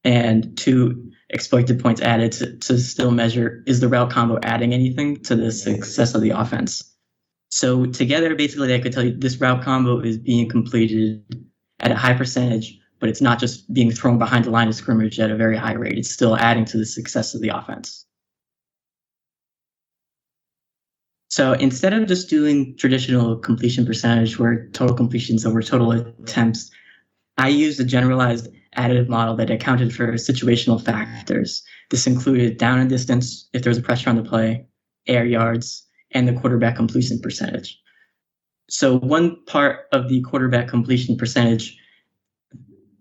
and two, exploited points added to still measure, is the route combo adding anything to the success of the offense? So together, basically, I could tell you this route combo is being completed at a high percentage, but it's not just being thrown behind the line of scrimmage at a very high rate. It's still adding to the success of the offense. So instead of just doing traditional completion percentage where total completions over total attempts, I used a generalized additive model that accounted for situational factors. This included down and distance, if there was a pressure on the play, air yards, and the quarterback completion percentage. So one part of the quarterback completion percentage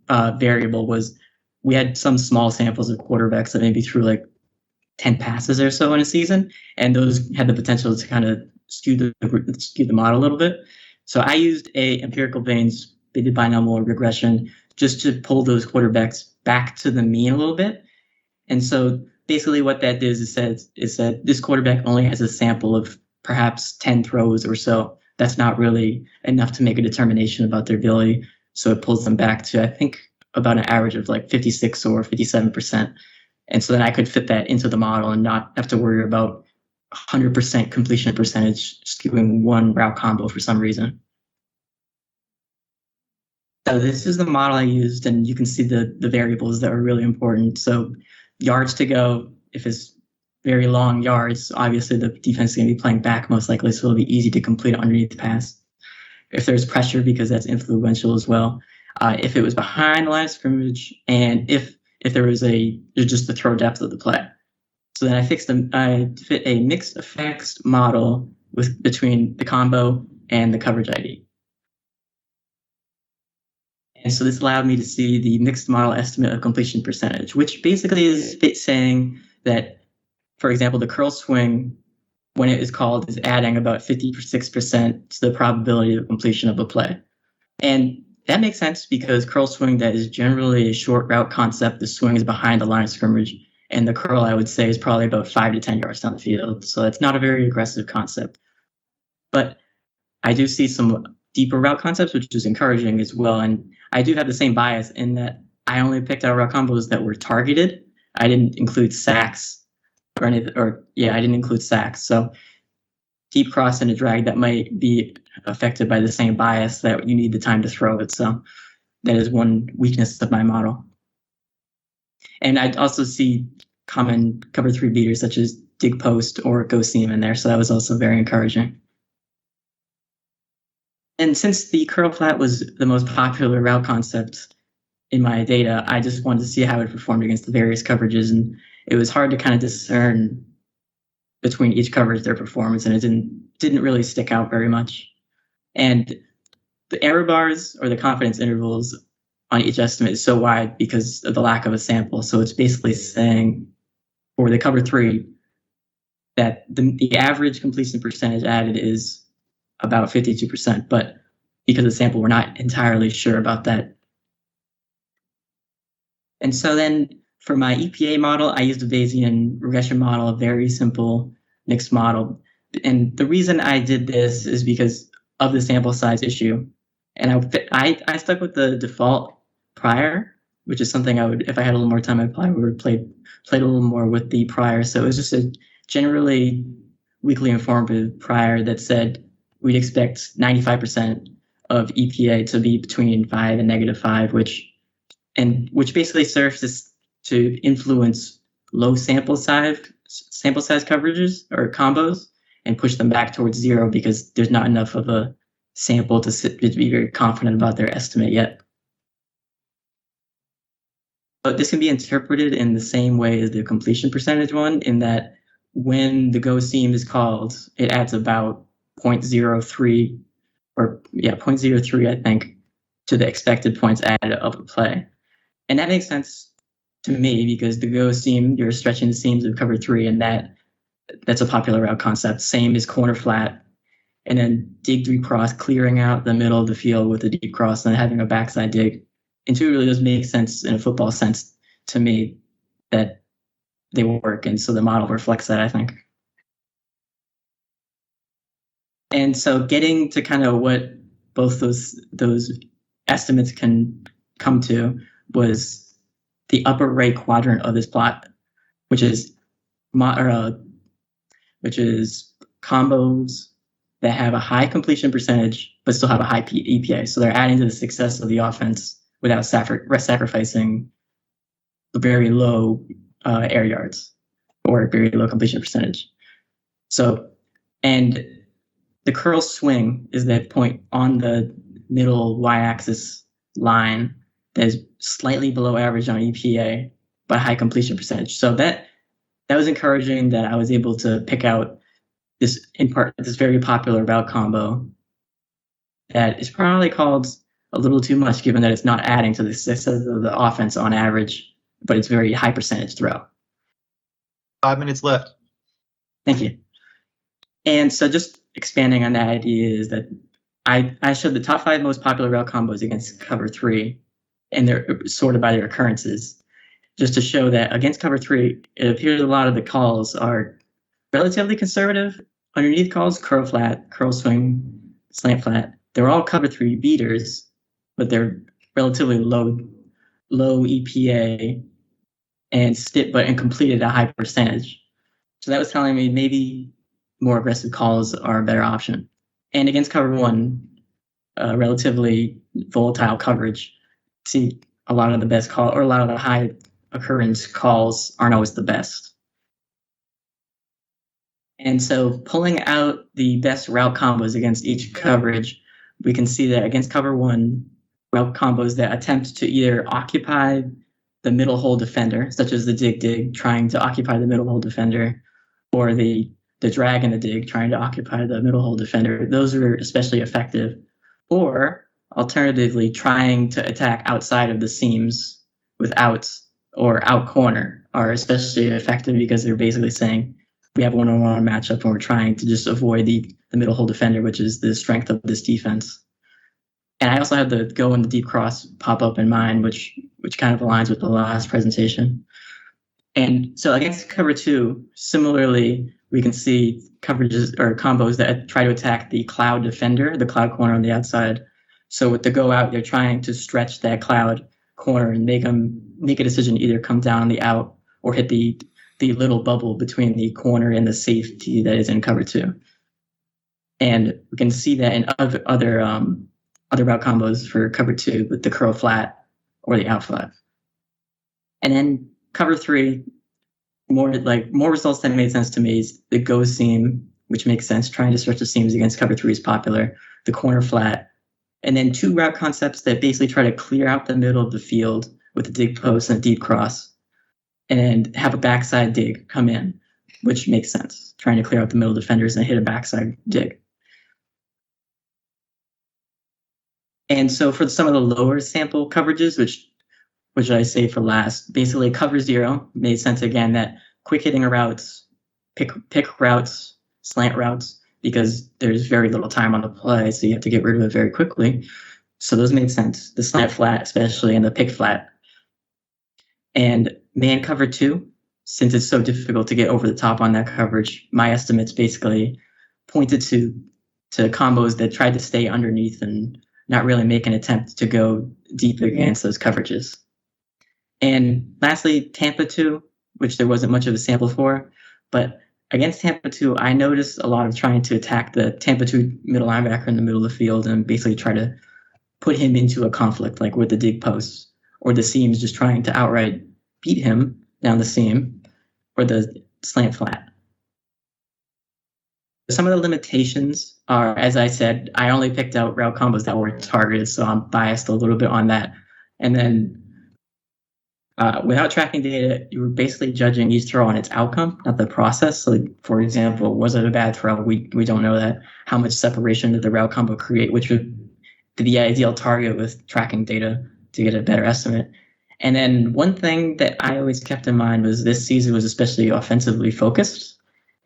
variable was we had some small samples of quarterbacks that maybe threw like 10 passes or so in a season, and those had the potential to kind of skew the model a little bit. So I used a empirical Bayes binomial regression just to pull those quarterbacks back to the mean a little bit. And so basically what that does is that this quarterback only has a sample of perhaps 10 throws or so. That's not really enough to make a determination about their ability. So it pulls them back to, I think, about an average of like 56 or 57%. And so then I could fit that into the model and not have to worry about 100% completion percentage skewing one route combo for some reason. So this is the model I used, and you can see the variables that are really important. So yards to go, if it's very long yards, obviously the defense is going to be playing back most likely, so it'll be easy to complete underneath the pass. If there's pressure, because that's influential as well. If it was behind the line of scrimmage, and if if there was just the throw depth of the play. So then I fit a mixed effects model between the combo and the coverage ID. And so this allowed me to see the mixed model estimate of completion percentage, which basically is saying that, for example, the curl swing, when it is called, is adding about 56% to the probability of completion of a play. And that makes sense because curl swing, that is generally a short route concept. The swing is behind the line of scrimmage, and the curl, I would say, is probably about 5 to 10 yards down the field. So that's not a very aggressive concept. But I do see some deeper route concepts, which is encouraging as well. And I do have the same bias in that I only picked out route combos that were targeted. I didn't include sacks or anything, I didn't include sacks. So deep cross and a drag that might be affected by the same bias that you need the time to throw it. So that is one weakness of my model. And I also see common cover 3 beaters such as dig post or go seam in there. So that was also very encouraging. And since the curl flat was the most popular route concept in my data, I just wanted to see how it performed against the various coverages. And it was hard to kind of discern between each coverage their performance, and it didn't really stick out very much. And the error bars or the confidence intervals on each estimate is so wide because of the lack of a sample. So it's basically saying for the cover 3 that the average completion percentage added is about 52%, but because of the sample, we're not entirely sure about that. And so then for my EPA model, I used a Bayesian regression model, a very simple mixed model. And the reason I did this is because of the sample size issue. And I stuck with the default prior, which is something I would, if I had a little more time, I probably would have played a little more with the prior. So it was just a generally weakly informative prior that said we'd expect 95% of EPA to be between 5 and -5, which basically serves to influence low sample size coverages or combos and push them back towards 0 because there's not enough of a sample to be very confident about their estimate yet. But this can be interpreted in the same way as the completion percentage one, in that when the go seam is called, it adds about 0.03 or 0.03, I think, to the expected points added of a play. And that makes sense to me because the go seam, you're stretching the seams of cover 3, and that's a popular route concept. Same as corner flat, and then dig 3 cross, clearing out the middle of the field with a deep cross and having a backside dig. Intuitively, those make sense in a football sense to me that they work, and so the model reflects that, I think. And so getting to kind of what both those estimates can come to was the upper right quadrant of this plot, which is combos that have a high completion percentage but still have a high EPA. So they're adding to the success of the offense without sacrificing very low air yards or very low completion percentage. So, and the curl swing is that point on the middle y-axis line that is slightly below average on EPA but high completion percentage. So that was encouraging that I was able to pick out this very popular route combo that is probably called a little too much given that it's not adding to the success of the offense on average, but it's very high percentage throw. 5 minutes left. Thank you. And so just expanding on that idea is that I showed the top 5 most popular route combos against cover 3, and they're sorted by their occurrences, just to show that against cover 3, it appears a lot of the calls are relatively conservative. Underneath calls, curl flat, curl swing, slant flat. They're all cover 3 beaters, but they're relatively low EPA and completed a high percentage. So that was telling me maybe more aggressive calls are a better option. And against cover 1, relatively volatile coverage, see a lot of the best call or a lot of the high occurrence calls aren't always the best. And so pulling out the best route combos against each coverage, we can see that against cover 1, route combos that attempt to either occupy the middle hole defender, such as the dig trying to occupy the middle hole defender, or the drag and the dig trying to occupy the middle hole defender. Those are especially effective. Or alternatively, trying to attack outside of the seams with outs or out corner are especially effective because they're basically saying we have a one-on-one matchup and we're trying to just avoid the middle hole defender, which is the strength of this defense. And I also have the go and the deep cross pop up in mind, which kind of aligns with the last presentation. And so against cover 2, similarly, we can see coverages or combos that try to attack the cloud defender, the cloud corner on the outside. So with the go out, they're trying to stretch that cloud corner and make a decision to either come down the out or hit the little bubble between the corner and the safety that is in cover 2. And we can see that in other route combos for cover 2 with the curl flat or the out flat. And then cover 3, more results that made sense to me is the go seam, which makes sense. Trying to stretch the seams against cover 3 is popular. The corner flat, and then 2 route concepts that basically try to clear out the middle of the field with a dig post and a deep cross, and have a backside dig come in, which makes sense. Trying to clear out the middle defenders and hit a backside dig. And so for some of the lower sample coverages, which I say for last, basically cover 0 made sense again, that quick hitting routes, pick routes, slant routes, because there's very little time on the play, so you have to get rid of it very quickly. So those made sense. The slant flat, especially, and the pick flat. And man cover 2, since it's so difficult to get over the top on that coverage, my estimates basically pointed to combos that tried to stay underneath and not really make an attempt to go deep against those coverages. And lastly, Tampa 2, which there wasn't much of a sample for, but against Tampa 2, I noticed a lot of trying to attack the Tampa 2 middle linebacker in the middle of the field and basically try to put him into a conflict, like with the dig posts or the seams, just trying to outright beat him down the seam or the slant flat. Some of the limitations are, as I said, I only picked out route combos that were targeted, so I'm biased a little bit on that. And then without tracking data, you were basically judging each throw on its outcome, not the process. So, for example, was it a bad throw? We don't know that. How much separation did the route combo create, which would be the ideal target with tracking data to get a better estimate. And then one thing that I always kept in mind was this season was especially offensively focused,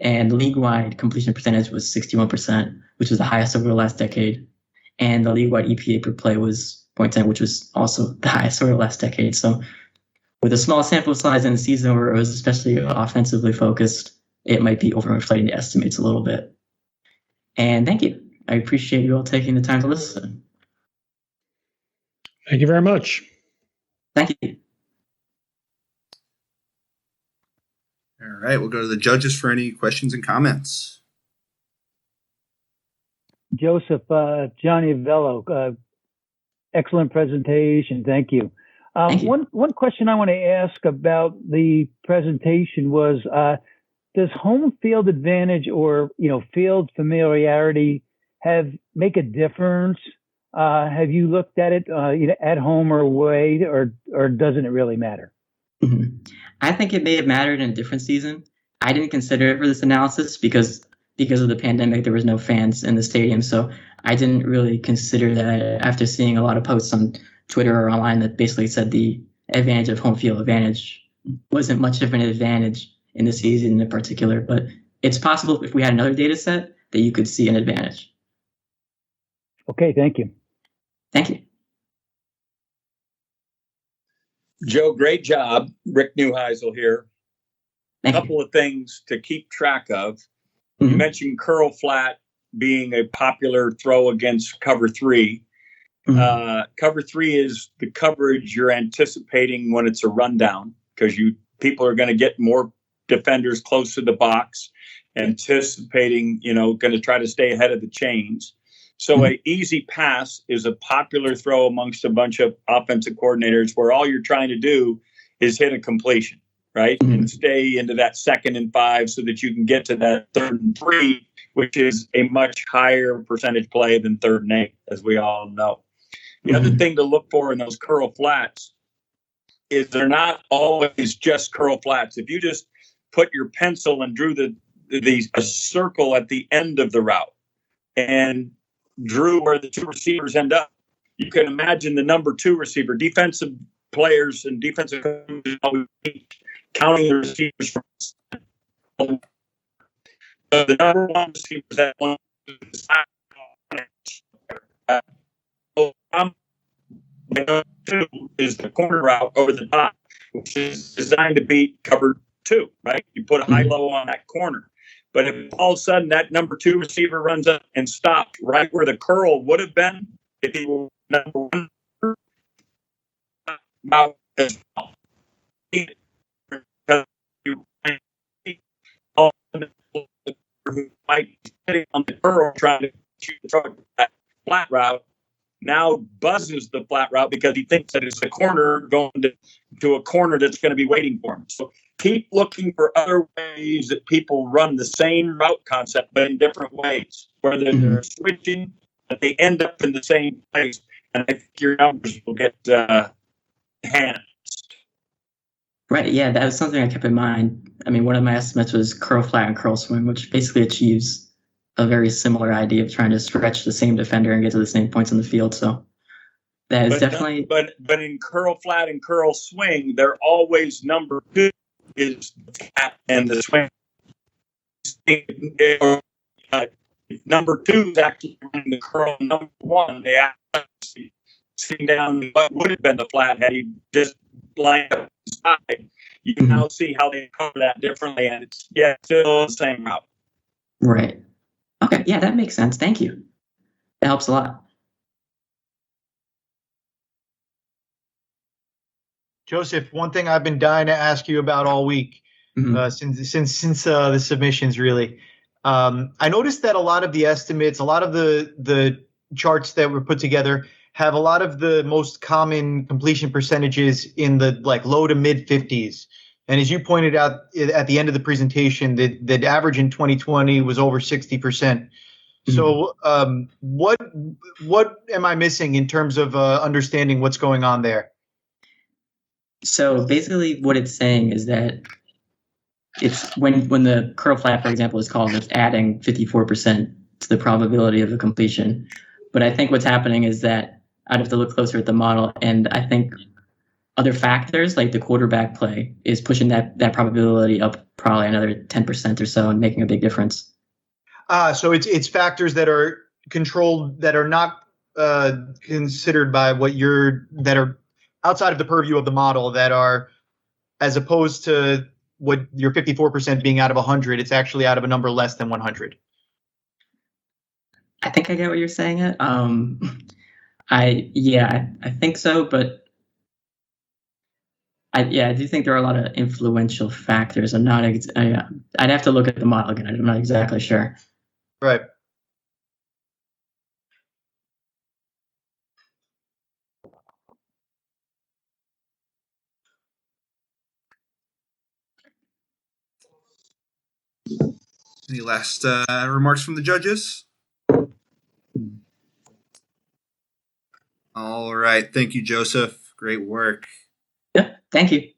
and league-wide completion percentage was 61%, which was the highest over the last decade. And the league-wide EPA per play was 0.10, which was also the highest over the last decade. So with a small sample size in the season where it was especially offensively focused, it might be overinflating the estimates a little bit. And thank you. I appreciate you all taking the time to listen. Thank you very much. Thank you. All right, we'll go to the judges for any questions and comments. Joseph, Johnny Vello, excellent presentation. Thank you. Thank you. One question I want to ask about the presentation was, does home field advantage or field familiarity make a difference? Have you looked at it at home or away, or doesn't it really matter? Mm-hmm. I think it may have mattered in a different season. I didn't consider it for this analysis because of the pandemic, there was no fans in the stadium. So I didn't really consider that after seeing a lot of posts on Twitter or online that basically said the advantage of home field advantage wasn't much of an advantage in the season in particular. But it's possible if we had another data set that you could see an advantage. Okay, thank you. Thank you. Joe, great job. Rick Neuheisel here. A Thank you. couple of things to keep track of. Mhm. You mentioned curl flat being a popular throw against cover 3. Cover 3 is the coverage you're anticipating when it's a rundown, because people are going to get more defenders close to the box, anticipating, going to try to stay ahead of the chains. So an easy pass is a popular throw amongst a bunch of offensive coordinators where all you're trying to do is hit a completion, right? And stay into that 2nd and 5 so that you can get to that 3rd and 3, which is a much higher percentage play than 3rd and 8, as we all know. The other thing to look for in those curl flats is they're not always just curl flats. If you just put your pencil and drew a circle at the end of the route and drew where the two receivers end up, you can imagine the number 2 receiver. Defensive players and defensive coaches always counting the receivers from the number 1 receiver is that one. Number 2 is the corner route over the top, which is designed to beat cover 2, right? You put a high low on that corner. But if all of a sudden that number 2 receiver runs up and stops right where the curl would have been, if he were number 1, about as well. Because you might be sitting on the curl trying to shoot that flat route, now buzzes the flat route because he thinks that it's a corner going to a corner that's going to be waiting for him. So keep looking for other ways that people run the same route concept, but in different ways, whether they're switching, but they end up in the same place. And I think your numbers will get enhanced. Right. Yeah, that was something I kept in mind. I mean, one of my estimates was curl flat and curl swing, which basically achieves a very similar idea of trying to stretch the same defender and get to the same points on the field. So that is definitely. But in curl flat and curl swing, they're always number 2 is tap and the swing. Number 2 is actually running the curl. Number 1, they actually sitting down what would have been the flat had he just lined up the side. You can now see how they cover that differently, and it's still the same route. Right. Okay. Yeah, that makes sense. Thank you. That helps a lot. Joseph, one thing I've been dying to ask you about all week, since the submissions, really. I noticed that a lot of the estimates, a lot of the charts that were put together have a lot of the most common completion percentages in the low to mid 50s. And as you pointed out at the end of the presentation, the average in 2020 was over 60%. So what am I missing in terms of understanding what's going on there? So basically what it's saying is that it's when the curl flat, for example, is called, it's adding 54% to the probability of a completion. But I think what's happening is that I'd have to look closer at the model, and I think other factors like the quarterback play is pushing that probability up probably another 10% or so and making a big difference. So it's factors that are controlled, that are not considered by that are outside of the purview of the model, that are, as opposed to what your 54% being out of 100, it's actually out of a number less than 100. I think I get what you're saying. I think so, but I do think there are a lot of influential factors. I'm not. I'd have to look at the model again. I'm not exactly sure. Right. Any last remarks from the judges? All right. Thank you, Joseph. Great work. Yeah, thank you.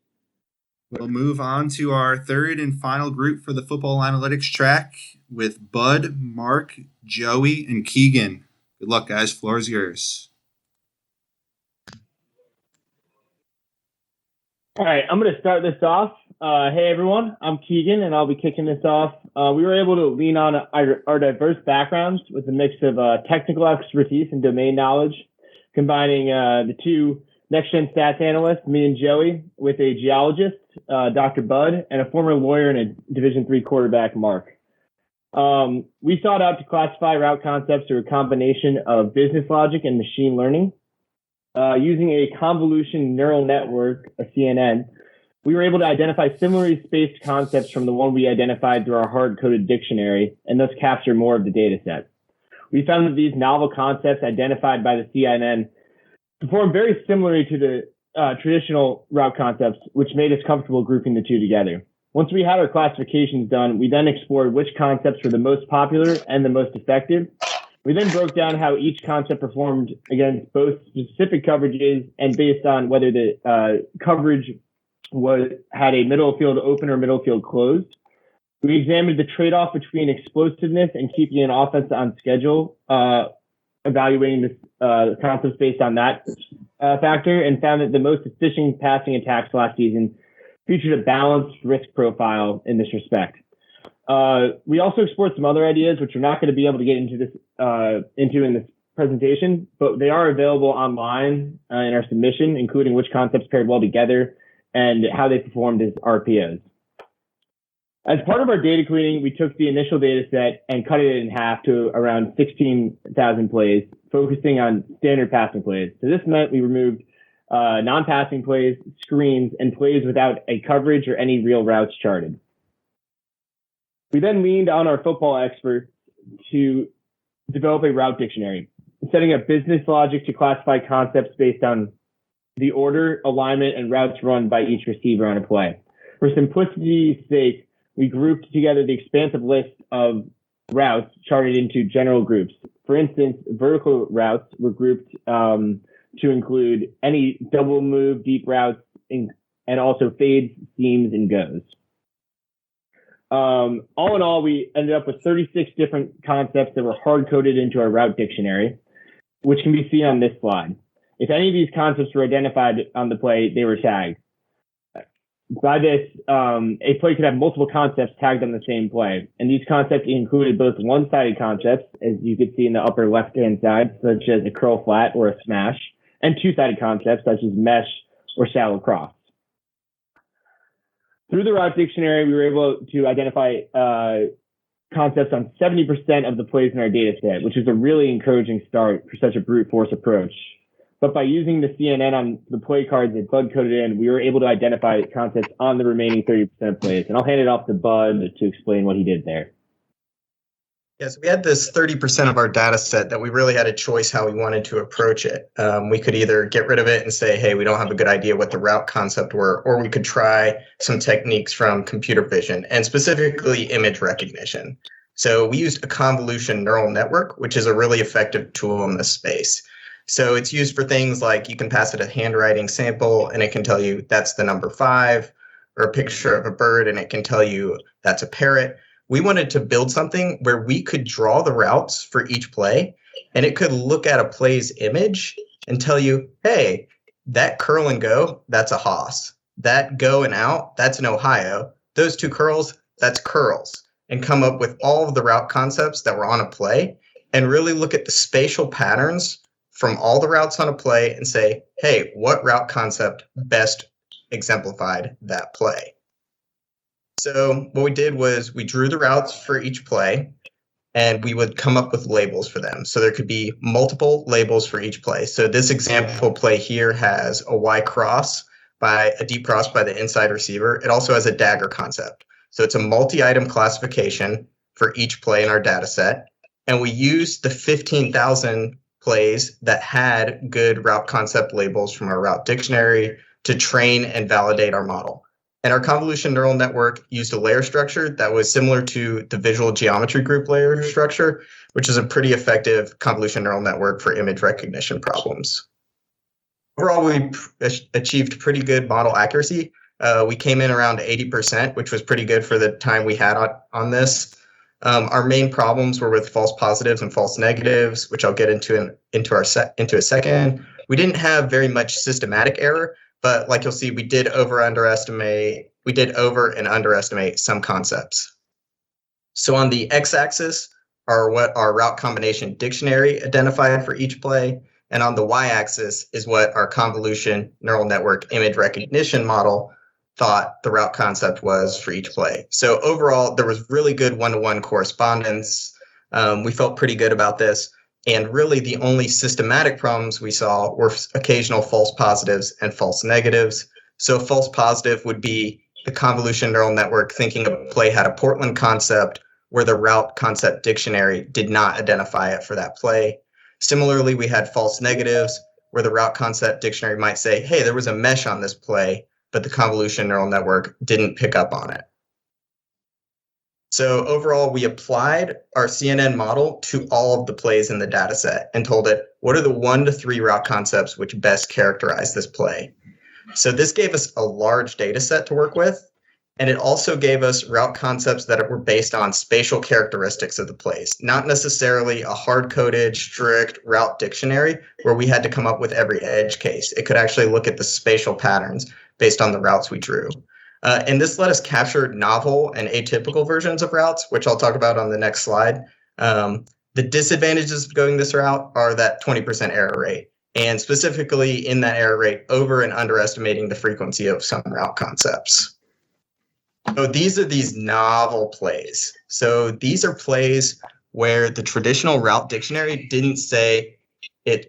We'll move on to our third and final group for the football analytics track with Bud, Mark, Joey, and Keegan. Good luck, guys. Floor is yours. All right, I'm going to start this off. Hey, everyone, I'm Keegan, and I'll be kicking this off. We were able to lean on our diverse backgrounds with a mix of technical expertise and domain knowledge, combining the two next-gen stats analysts, me and Joey, with a geologist, Dr. Bud, and a former lawyer and a Division III quarterback, Mark. We sought out to classify route concepts through a combination of business logic and machine learning. Using a convolution neural network, a CNN, we were able to identify similarly spaced concepts from the one we identified through our hard-coded dictionary, and thus capture more of the data set. We found that these novel concepts identified by the CNN perform very similarly to the traditional route concepts, which made us comfortable grouping the two together. Once we had our classifications done, we then explored which concepts were the most popular and the most effective, We then broke down how each concept performed against both specific coverages and based on whether the coverage had a middle of field open or middle of field closed. We examined the trade-off between explosiveness and keeping an offense on schedule, evaluating the concepts based on that factor, and found that the most efficient passing attacks last season featured a balanced risk profile in this respect. We also explored some other ideas, which we're not going to be able to get into in this presentation, but they are available online in our submission, including which concepts paired well together and how they performed as RPOs. As part of our data cleaning, we took the initial data set and cut it in half to around 16,000 plays, focusing on standard passing plays. So this meant we removed non-passing plays, screens, and plays without a coverage or any real routes charted. We then leaned on our football experts to develop a route dictionary, setting up business logic to classify concepts based on the order, alignment, and routes run by each receiver on a play. For simplicity's sake, we grouped together the expansive list of routes charted into general groups. For instance, vertical routes were grouped to include any double move, deep routes, and also fades, seams, and goes. All in all, we ended up with 36 different concepts that were hard-coded into our route dictionary, which can be seen on this slide. If any of these concepts were identified on the play, they were tagged. By this, a play could have multiple concepts tagged on the same play, and these concepts included both one-sided concepts, as you could see in the upper left-hand side, such as a curl flat or a smash, and two-sided concepts, such as mesh or shallow cross. Through the route dictionary, we were able to identify concepts on 70% of the plays in our data set, which is a really encouraging start for such a brute force approach. But by using the CNN on the play cards that Bud coded in, we were able to identify concepts on the remaining 30% of plays. And I'll hand it off to Bud to explain what he did there. Yes, we had this 30% of our data set that we really had a choice how we wanted to approach it. We could either get rid of it and say, hey, we don't have a good idea what the route concept were, or we could try some techniques from computer vision and specifically image recognition. So we used a convolution neural network, which is a really effective tool in this space. So it's used for things like you can pass it a handwriting sample and it can tell you that's the number 5, or a picture of a bird and it can tell you that's a parrot. We wanted to build something where we could draw the routes for each play and it could look at a play's image and tell you, hey, that curl and go, that's a Haas. That go and out, that's an Ohio. Those two curls, that's curls. And come up with all of the route concepts that were on a play and really look at the spatial patterns from all the routes on a play and say, hey, what route concept best exemplified that play? So what we did was we drew the routes for each play and we would come up with labels for them. So there could be multiple labels for each play. So this example play here has a Y cross by a deep cross by the inside receiver. It also has a dagger concept. So it's a multi-item classification for each play in our data set. And we used the 15,000 plays that had good route concept labels from our route dictionary to train and validate our model. And our convolution neural network used a layer structure that was similar to the visual geometry group layer structure, which is a pretty effective convolution neural network for image recognition problems. Overall, we achieved pretty good model accuracy. We came in around 80%, which was pretty good for the time we had on this. Our main problems were with false positives and false negatives, which I'll get into a second. We didn't have very much systematic error, but like you'll see, we did over and underestimate some concepts. So on the x-axis are what our route combination dictionary identified for each play, and on the y-axis is what our convolution neural network image recognition model thought the route concept was for each play. So overall, there was really good one-to-one correspondence. We felt pretty good about this. And really the only systematic problems we saw were occasional false positives and false negatives. So false positive would be the convolution neural network thinking a play had a Portland concept where the route concept dictionary did not identify it for that play. Similarly, we had false negatives where the route concept dictionary might say, hey, there was a mesh on this play, but the convolution neural network didn't pick up on it. So overall, we applied our CNN model to all of the plays in the data set and told it, what are the 1 to 3 route concepts which best characterize this play? So this gave us a large data set to work with, and it also gave us route concepts that were based on spatial characteristics of the plays, not necessarily a hard-coded, strict route dictionary where we had to come up with every edge case. It could actually look at the spatial patterns based on the routes we drew. And this let us capture novel and atypical versions of routes, which I'll talk about on the next slide. The disadvantages of going this route are that 20% error rate, and specifically in that error rate, over and underestimating the frequency of some route concepts. So these are these novel plays. So these are plays where the traditional route dictionary didn't say it.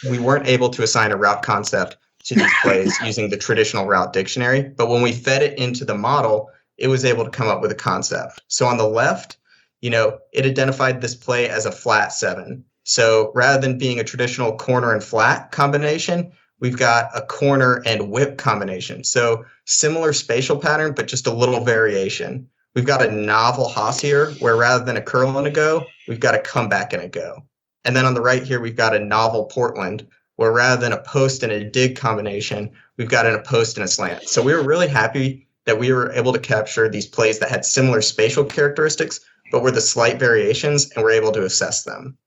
We weren't able to assign a route concept to these plays using the traditional route dictionary, but when we fed it into the model, it was able to come up with a concept. So on the left, it identified this play as a flat 7. So rather than being a traditional corner and flat combination, we've got a corner and whip combination. So similar spatial pattern, but just a little variation. We've got a novel Haas here, where rather than a curl and a go, we've got a comeback and a go. And then on the right here, we've got a novel Portland, where rather than a post and a dig combination, we've got a post and a slant. So we were really happy that we were able to capture these plays that had similar spatial characteristics, but were the slight variations, and we're able to assess them.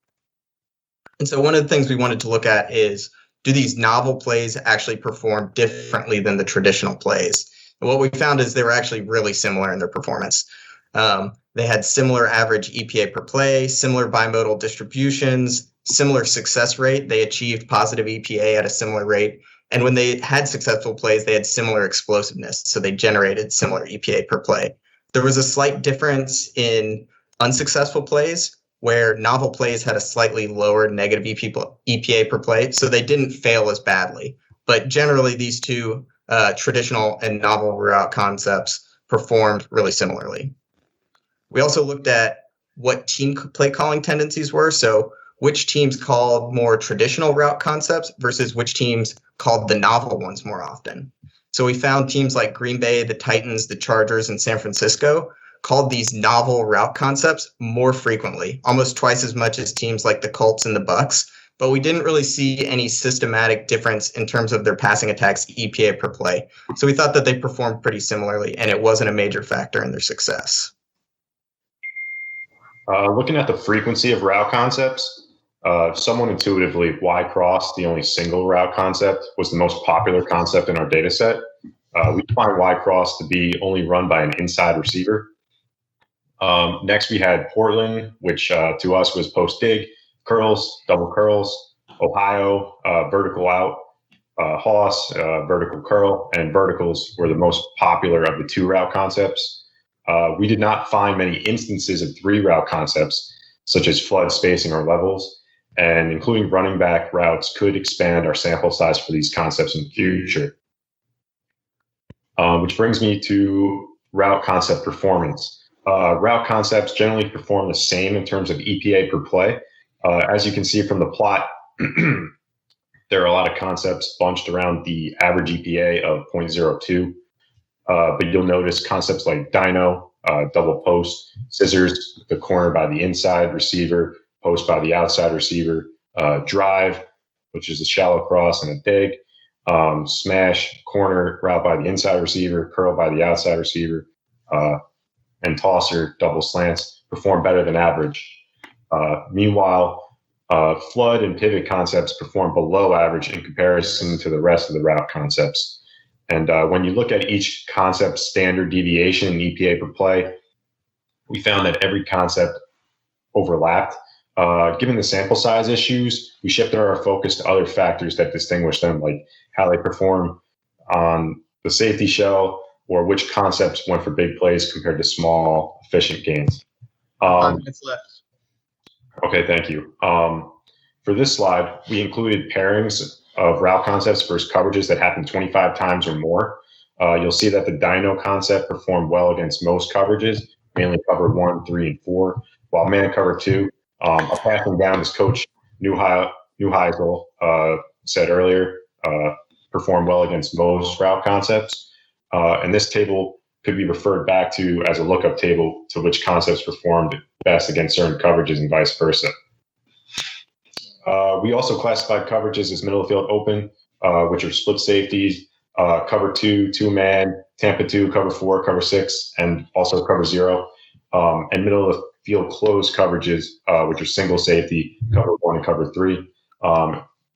And so one of the things we wanted to look at is, do these novel plays actually perform differently than the traditional plays? And what we found is they were actually really similar in their performance. They had similar average EPA per play, similar bimodal distributions, similar success rate. They achieved positive EPA at a similar rate. And when they had successful plays, they had similar explosiveness. So they generated similar EPA per play. There was a slight difference in unsuccessful plays, where novel plays had a slightly lower negative EPA per play. So they didn't fail as badly. But generally, these two traditional and novel route concepts performed really similarly. We also looked at what team play calling tendencies were. So which teams called more traditional route concepts versus which teams called the novel ones more often. So we found teams like Green Bay, the Titans, the Chargers, and San Francisco called these novel route concepts more frequently, almost twice as much as teams like the Colts and the Bucks. But we didn't really see any systematic difference in terms of their passing attacks EPA per play. So we thought that they performed pretty similarly, and it wasn't a major factor in their success. Looking at the frequency of route concepts, somewhat intuitively, Y cross, the only single route concept, was the most popular concept in our data set. We find Y cross to be only run by an inside receiver. Next, we had Portland, which to us was post dig, curls, double curls, Ohio, vertical out, Haas, vertical curl, and verticals were the most popular of the 2 route concepts. We did not find many instances of 3 route concepts, such as flood, spacing, or levels, and including running back routes could expand our sample size for these concepts in the future. Which brings me to route concept performance. Route concepts generally perform the same in terms of EPA per play. As you can see from the plot, there are a lot of concepts bunched around the average EPA of 0.02. But you'll notice concepts like dyno, double post, scissors, the corner by the inside receiver, post by the outside receiver, drive, which is a shallow cross and a dig, smash, corner, route by the inside receiver, curl by the outside receiver, and tosser, double slants, perform better than average. Meanwhile, flood and pivot concepts perform below average in comparison to the rest of the route concepts. And when you look at each concept's standard deviation in EPA per play, we found that every concept overlapped. Given the sample size issues, we shifted our focus to other factors that distinguish them, like how they perform on the safety shell, or which concepts went for big plays compared to small, efficient gains. 5 minutes left. Okay, thank you. For this slide, we included pairings of route concepts versus coverages that happen 25 times or more. You'll see that the dyno concept performed well against most coverages, mainly cover 1, 3, and 4, while man cover 2, a passing down, as Coach Neuheisel said earlier, performed well against most route concepts. And this table could be referred back to as a lookup table to which concepts performed best against certain coverages and vice versa. We also classified coverages as middle of field open, which are split safeties, cover 2, 2-man, Tampa 2, cover 4, cover 6, and also cover 0, and middle of field closed coverages, which are single safety, cover 1 and cover 3.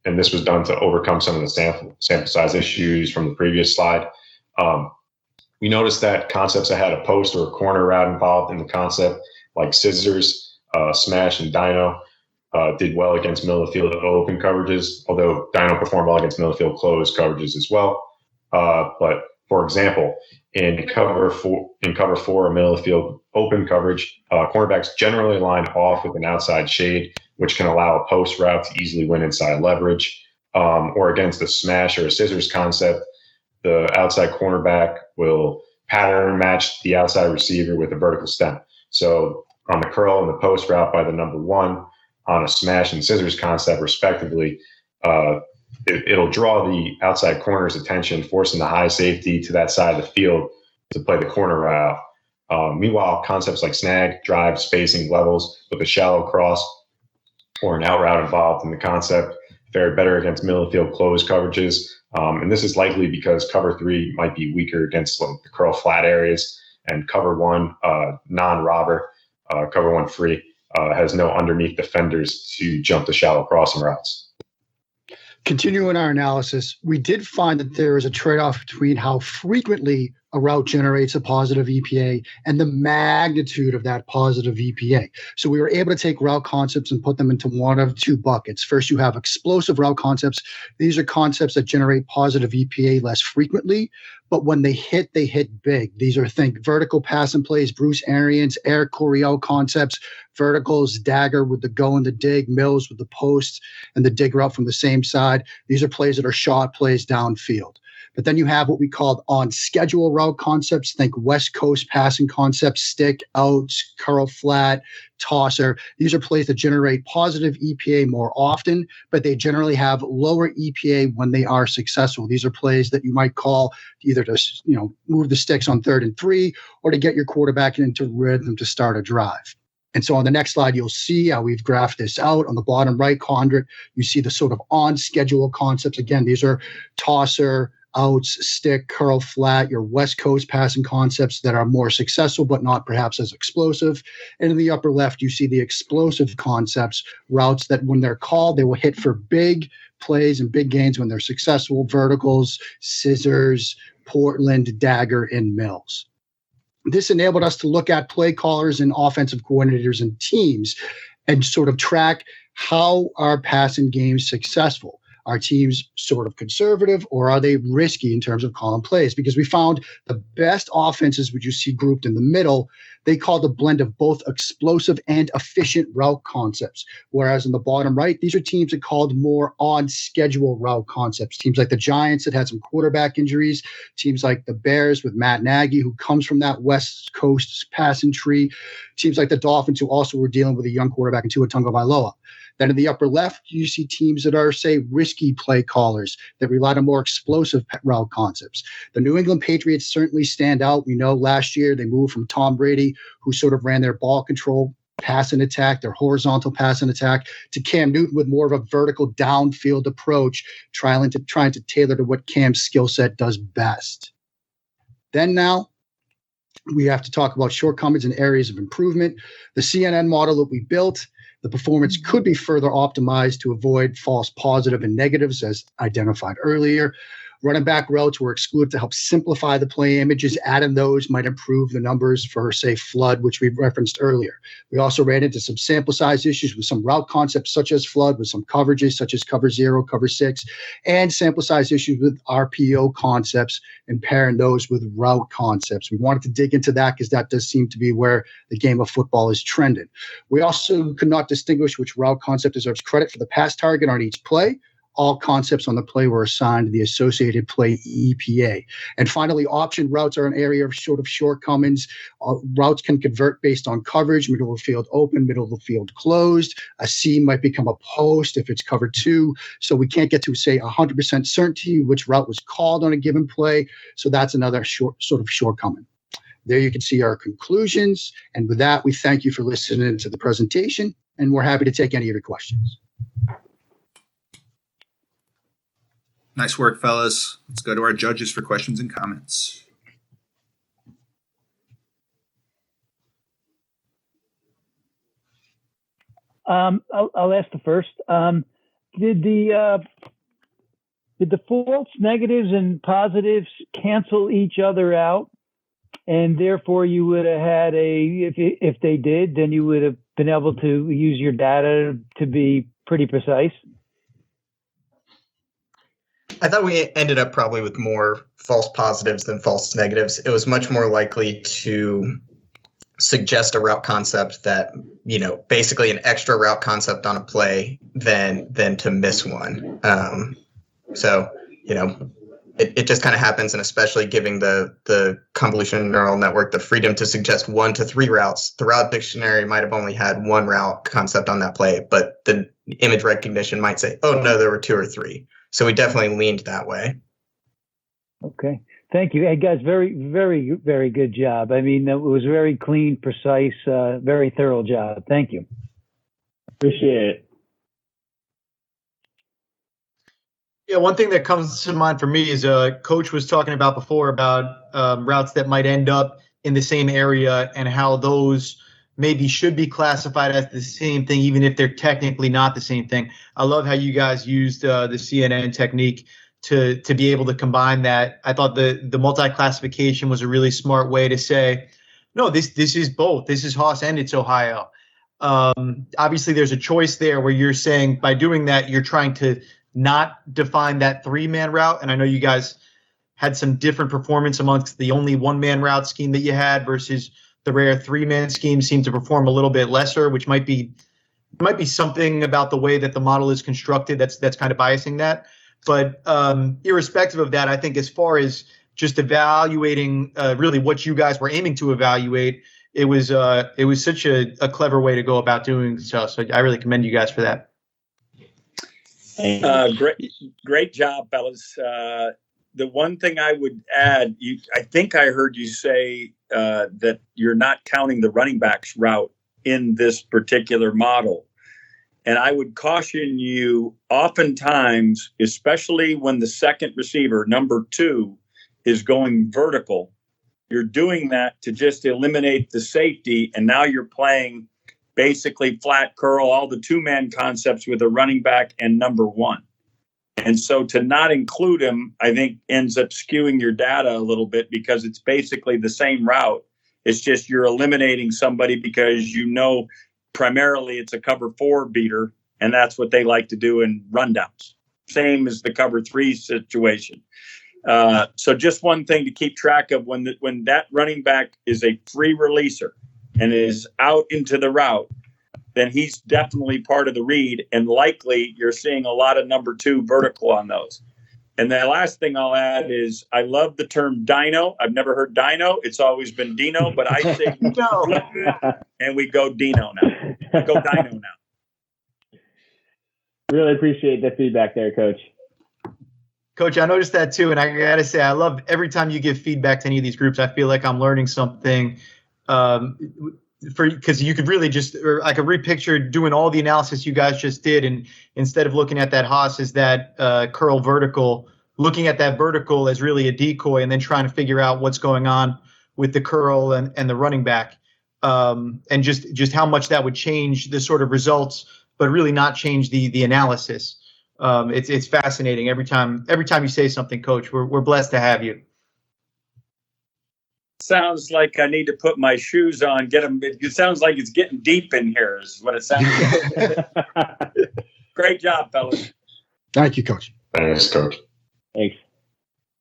And this was done to overcome some of the sample size issues from the previous slide. We noticed that concepts that had a post or a corner route involved in the concept, like scissors, smash, and dino, did well against middle of field open coverages, although dino performed well against middle of field closed coverages as well. But for example, in cover 4 or middle of field open coverage, cornerbacks generally line off with an outside shade, which can allow a post route to easily win inside leverage. Or against a smash or a scissors concept, the outside cornerback will pattern match the outside receiver with a vertical stem. So on the curl and the post route by the number 1, on a smash and scissors concept, respectively, it'll draw the outside corner's attention, forcing the high safety to that side of the field to play the corner route. Meanwhile, concepts like snag, drive, spacing, levels with a shallow cross or an out route involved in the concept fared better against middle of field closed coverages. And this is likely because cover 3 might be weaker against the curl flat areas, and cover 1 non-robber, cover 1 free, has no underneath defenders to jump the shallow crossing routes. Continuing our analysis, we did find that there is a trade-off between how frequently a route generates a positive EPA and the magnitude of that positive EPA. So we were able to take route concepts and put them into one of 2 buckets. First, you have explosive route concepts. These are concepts that generate positive EPA less frequently, but when they hit big. These are, think vertical pass and plays, Bruce Arians, Eric Coryell concepts, verticals, dagger with the go and the dig, Mills with the post and the dig route from the same side. These are plays that are shot plays downfield. But then you have what we called on schedule route concepts. Think West Coast passing concepts, stick, outs, curl flat, tosser. These are plays that generate positive EPA more often, but they generally have lower EPA when they are successful. These are plays that you might call either to move the sticks on 3rd and 3 or to get your quarterback into rhythm to start a drive. And so on the next slide, you'll see how we've graphed this out. On the bottom right quadrant, you see the sort of on schedule concepts. Again, these are tosser, outs, stick, curl flat, your West Coast passing concepts that are more successful, but not perhaps as explosive. And in the upper left, you see the explosive concepts, routes that when they're called, they will hit for big plays and big gains when they're successful, verticals, scissors, Portland, dagger, and Mills. This enabled us to look at play callers and offensive coordinators and teams and sort of track how are passing games successful. Are teams sort of conservative or are they risky in terms of calling plays? Because we found the best offenses, which you see grouped in the middle, they called a blend of both explosive and efficient route concepts. Whereas in the bottom right, these are teams that called more on schedule route concepts. Teams like the Giants that had some quarterback injuries, teams like the Bears with Matt Nagy, who comes from that West Coast passing tree, teams like the Dolphins, who also were dealing with a young quarterback in Tua Tagovailoa. Then in the upper left, you see teams that are, say, risky play callers that relied on more explosive route concepts. The New England Patriots certainly stand out. We know last year they moved from Tom Brady, who sort of ran their ball control pass and attack, their horizontal pass and attack, to Cam Newton with more of a vertical downfield approach, trying to tailor to what Cam's skill set does best. Then now, we have to talk about shortcomings and areas of improvement. The CNN model that we built, the performance could be further optimized to avoid false positive and negatives, as identified earlier. Running back routes were excluded to help simplify the play images. Adding those might improve the numbers for, say, flood, which we referenced earlier. We also ran into some sample size issues with some route concepts such as flood, with some coverages such as cover 0, cover 6, and sample size issues with RPO concepts and pairing those with route concepts. We wanted to dig into that because that does seem to be where the game of football is trending. We also could not distinguish which route concept deserves credit for the pass target on each play. All concepts on the play were assigned the associated play EPA. And finally, option routes are an area of sort of shortcomings. Routes can convert based on coverage, middle of the field open, middle of the field closed. A seam might become a post if it's cover 2. So we can't get to, say, 100% certainty which route was called on a given play. So that's another sort of shortcoming. There you can see our conclusions. And with that, we thank you for listening to the presentation, and we're happy to take any of your questions. Nice work, fellas. Let's go to our judges for questions and comments. I'll ask the first. Did the false negatives and positives cancel each other out, and therefore you would have had if they did, then you would have been able to use your data to be pretty precise? I thought we ended up probably with more false positives than false negatives. It was much more likely to suggest a route concept that, basically an extra route concept on a play than to miss one. It just kind of happens, and especially giving the convolutional neural network the freedom to suggest 1 to 3 routes. The route dictionary might have only had 1 route concept on that play, but the image recognition might say, oh no, there were 2 or 3. So we definitely leaned that way. Okay. Thank you. Hey, guys, very, very, very good job. I mean, it was very clean, precise, very thorough job. Thank you. Appreciate it. Yeah, one thing that comes to mind for me is Coach was talking about before about routes that might end up in the same area and how those maybe should be classified as the same thing, even if they're technically not the same thing. I love how you guys used the CNN technique to be able to combine that. I thought the multi-classification was a really smart way to say, no, this is both. This is Haas and it's Ohio. Obviously, there's a choice there where you're saying by doing that, you're trying to not define that 3-man route. And I know you guys had some different performance amongst the only 1-man route scheme that you had versus the rare 3-man scheme seemed to perform a little bit lesser, which might be something about the way that the model is constructed that's kind of biasing that. But irrespective of that, I think as far as just evaluating really what you guys were aiming to evaluate, it was such a clever way to go about doing so. So I really commend you guys for that. Great job, fellas. The one thing I would add, I think I heard you say that you're not counting the running back's route in this particular model. And I would caution you, oftentimes, especially when the second receiver, number 2, is going vertical, you're doing that to just eliminate the safety. And now you're playing basically flat curl, all the 2-man concepts with a running back and number 1. And so to not include him, I think ends up skewing your data a little bit because it's basically the same route. It's just you're eliminating somebody because primarily it's a cover 4 beater, and that's what they like to do in rundowns. Same as the cover 3 situation. So just one thing to keep track of when that running back is a free releaser and is out into the route, then he's definitely part of the read, and likely you're seeing a lot of number 2 vertical on those. And the last thing I'll add is I love the term dino. I've never heard dino. It's always been Dino, but I say no. And we go Dino now. Go Dino now. Really appreciate the feedback there, Coach. Coach, I noticed that too, and I got to say, I love every time you give feedback to any of these groups. I feel like I'm learning something because you could really I could repicture doing all the analysis you guys just did, and instead of looking at that Haas as that curl vertical, looking at that vertical as really a decoy, and then trying to figure out what's going on with the curl and the running back, and just how much that would change the sort of results, but really not change the analysis. It's fascinating every time you say something, Coach. We're blessed to have you. Sounds like I need to put my shoes on, get them. It sounds like it's getting deep in here is what it sounds like. Great job, fellas. Thank you, Coach. Thanks, Coach. Thanks.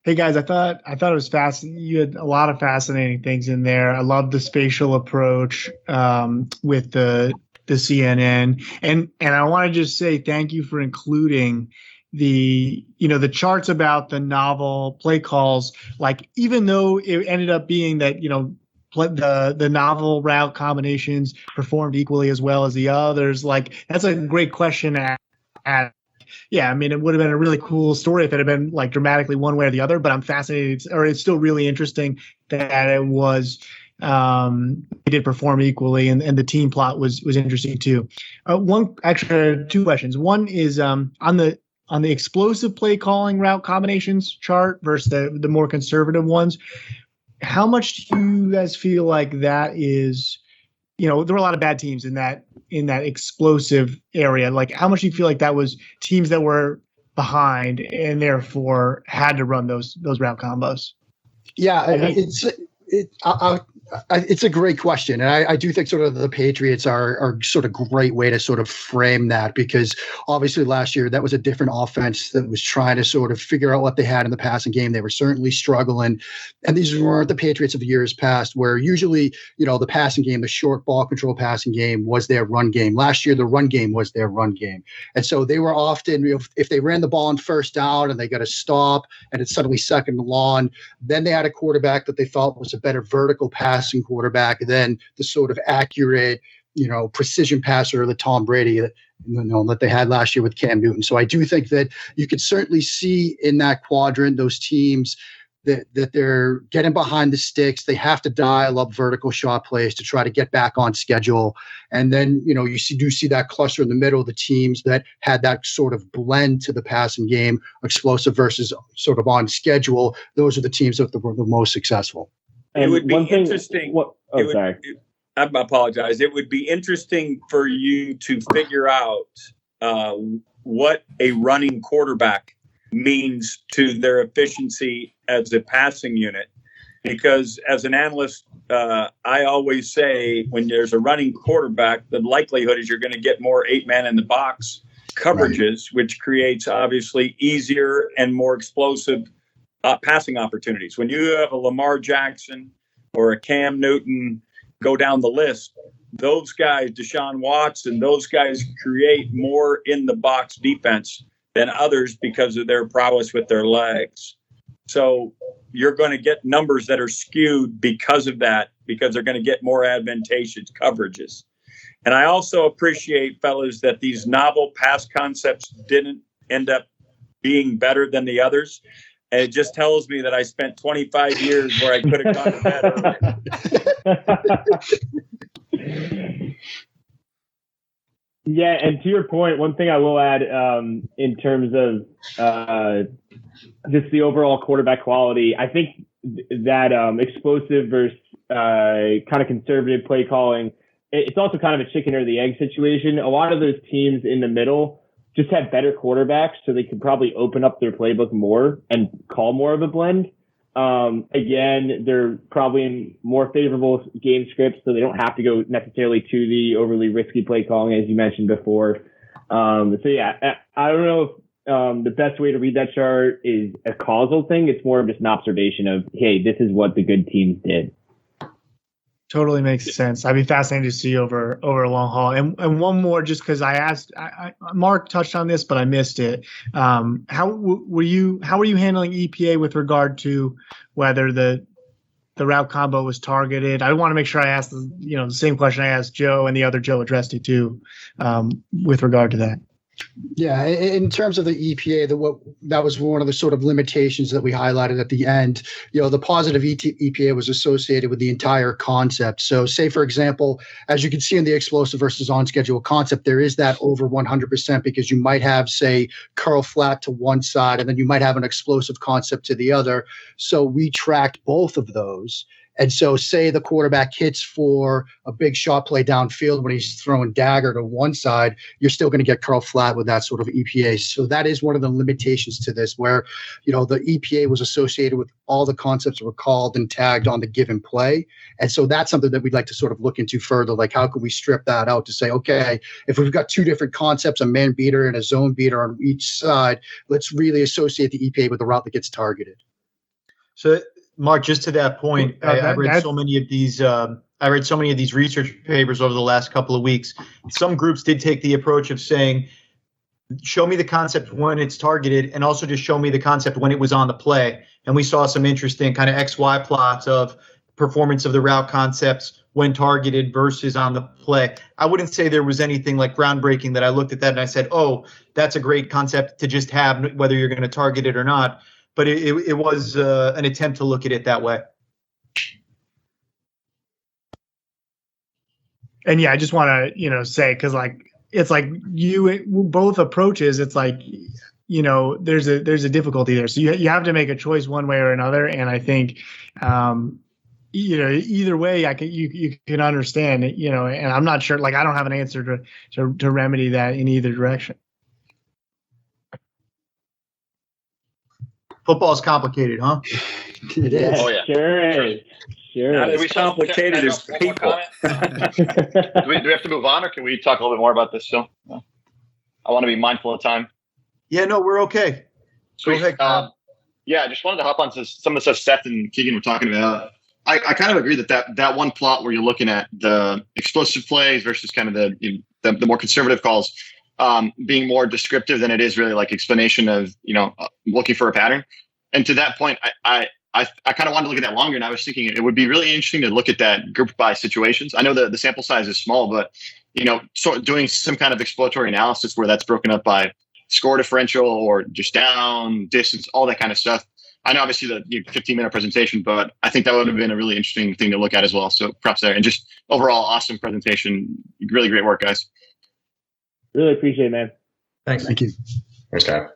Hey guys, I thought it was fascinating. You had a lot of fascinating things in there. I love the spatial approach with the CNN, and I want to just say thank you for including the charts about the novel play calls. Like, even though it ended up being that the novel route combinations performed equally as well as the others, like that's a great question at yeah, I mean, it would have been a really cool story if it had been like dramatically one way or the other, but I'm fascinated, or it's still really interesting that it was, it did perform equally, and the team plot was interesting too. Two questions. One is on the explosive play calling route combinations chart versus the more conservative ones. How much do you guys feel like that is, there were a lot of bad teams in that explosive area. Like, how much do you feel like that was teams that were behind and therefore had to run those route combos? Yeah, it's a great question. And I do think sort of the Patriots are sort of great way to sort of frame that, because obviously last year that was a different offense that was trying to sort of figure out what they had in the passing game. They were certainly struggling. And these weren't the Patriots of years past, where usually, the passing game, the short ball control passing game was their run game. Last year, the run game was their run game. And so they were often, if they ran the ball on first down and they got a stop and it's suddenly second and long, then they had a quarterback that they thought was a better vertical passing quarterback than the sort of accurate, precision passer that Tom Brady, that they had last year with Cam Newton. So I do think that you could certainly see in that quadrant those teams that they're getting behind the sticks. They have to dial up vertical shot plays to try to get back on schedule. And then, you do see that cluster in the middle, the teams that had that sort of blend to the passing game, explosive versus sort of on schedule. Those are the teams that were the most successful. It would be interesting. I apologize. It would be interesting for you to figure out what a running quarterback means to their efficiency as a passing unit. Because as an analyst, I always say when there's a running quarterback, the likelihood is you're going to get more 8-man in the box coverages, right, which creates obviously easier and more explosive passing opportunities. When you have a Lamar Jackson or a Cam Newton, go down the list, those guys, Deshaun Watson, those guys create more in the box defense than others because of their prowess with their legs. So you're going to get numbers that are skewed because of that, because they're going to get more advantageous coverages. And I also appreciate, fellas, that these novel pass concepts didn't end up being better than the others. And it just tells me that I spent 25 years where I could have gone better. Yeah, and to your point, one thing I will add in terms of just the overall quarterback quality, I think that explosive versus kind of conservative play calling, it's also kind of a chicken or the egg situation. A lot of those teams in the middle just have better quarterbacks, so they could probably open up their playbook more and call more of a blend. Again, they're probably in more favorable game scripts, so they don't have to go necessarily to the overly risky play calling, as you mentioned before. So yeah, I don't know if the best way to read that chart is a causal thing. It's more of just an observation of, hey, this is what the good teams did. Totally makes sense. I'd be fascinated to see over a long haul. And one more, just because I asked, Mark touched on this, but I missed it. How were you handling EPA with regard to whether the route combo was targeted? I want to make sure I asked the same question I asked Joe, and the other Joe addressed it too, with regard to that. Yeah, in terms of the EPA, that was one of the sort of limitations that we highlighted at the end. The positive EPA was associated with the entire concept. So say, for example, as you can see in the explosive versus on-schedule concept, there is that over 100% because you might have, say, curl flat to one side, and then you might have an explosive concept to the other. So we tracked both of those. And so say the quarterback hits for a big shot play downfield when he's throwing dagger to one side, you're still going to get curl flat with that sort of EPA. So that is one of the limitations to this, where, the EPA was associated with all the concepts that were called and tagged on the given play. And so that's something that we'd like to sort of look into further. Like, how can we strip that out to say, okay, if we've got two different concepts, a man beater and a zone beater on each side, let's really associate the EPA with the route that gets targeted. So, Mark, just to that point, I read so many of these. I read so many of these research papers over the last couple of weeks. Some groups did take the approach of saying, "Show me the concept when it's targeted, and also just show me the concept when it was on the play." And we saw some interesting kind of XY plots of performance of the route concepts when targeted versus on the play. I wouldn't say there was anything like groundbreaking that I looked at that and I said, oh, that's a great concept to just have, whether you're going to target it or not. But it was an attempt to look at it that way. And yeah, I just want to, say, because like it's like both approaches. It's like, there's a difficulty there. So you have to make a choice one way or another. And I think, either way, you can understand it, and I'm not sure. Like I don't have an answer to remedy that in either direction. Football is complicated, huh? It is. Oh, yeah. Sure is. Sure. Not as complicated as people. Do we have to move on, or can we talk a little bit more about this still? I want to be mindful of time. Yeah, no, we're okay. Sweet. Go ahead. Yeah, I just wanted to hop on to some of the stuff Seth and Keegan were talking about. I kind of agree that one plot where you're looking at the explosive plays versus kind of the more conservative calls being more descriptive than it is really like explanation of, looking for a pattern. And to that point, I kind of wanted to look at that longer, and I was thinking it would be really interesting to look at that grouped by situations. I know the sample size is small, but, doing some kind of exploratory analysis where that's broken up by score differential or just down, distance, all that kind of stuff. I know obviously the 15-minute presentation, but I think that would have been a really interesting thing to look at as well. So props there. And just overall, awesome presentation. Really great work, guys. Really appreciate it, man. Thanks. Thank you. Thanks, guy.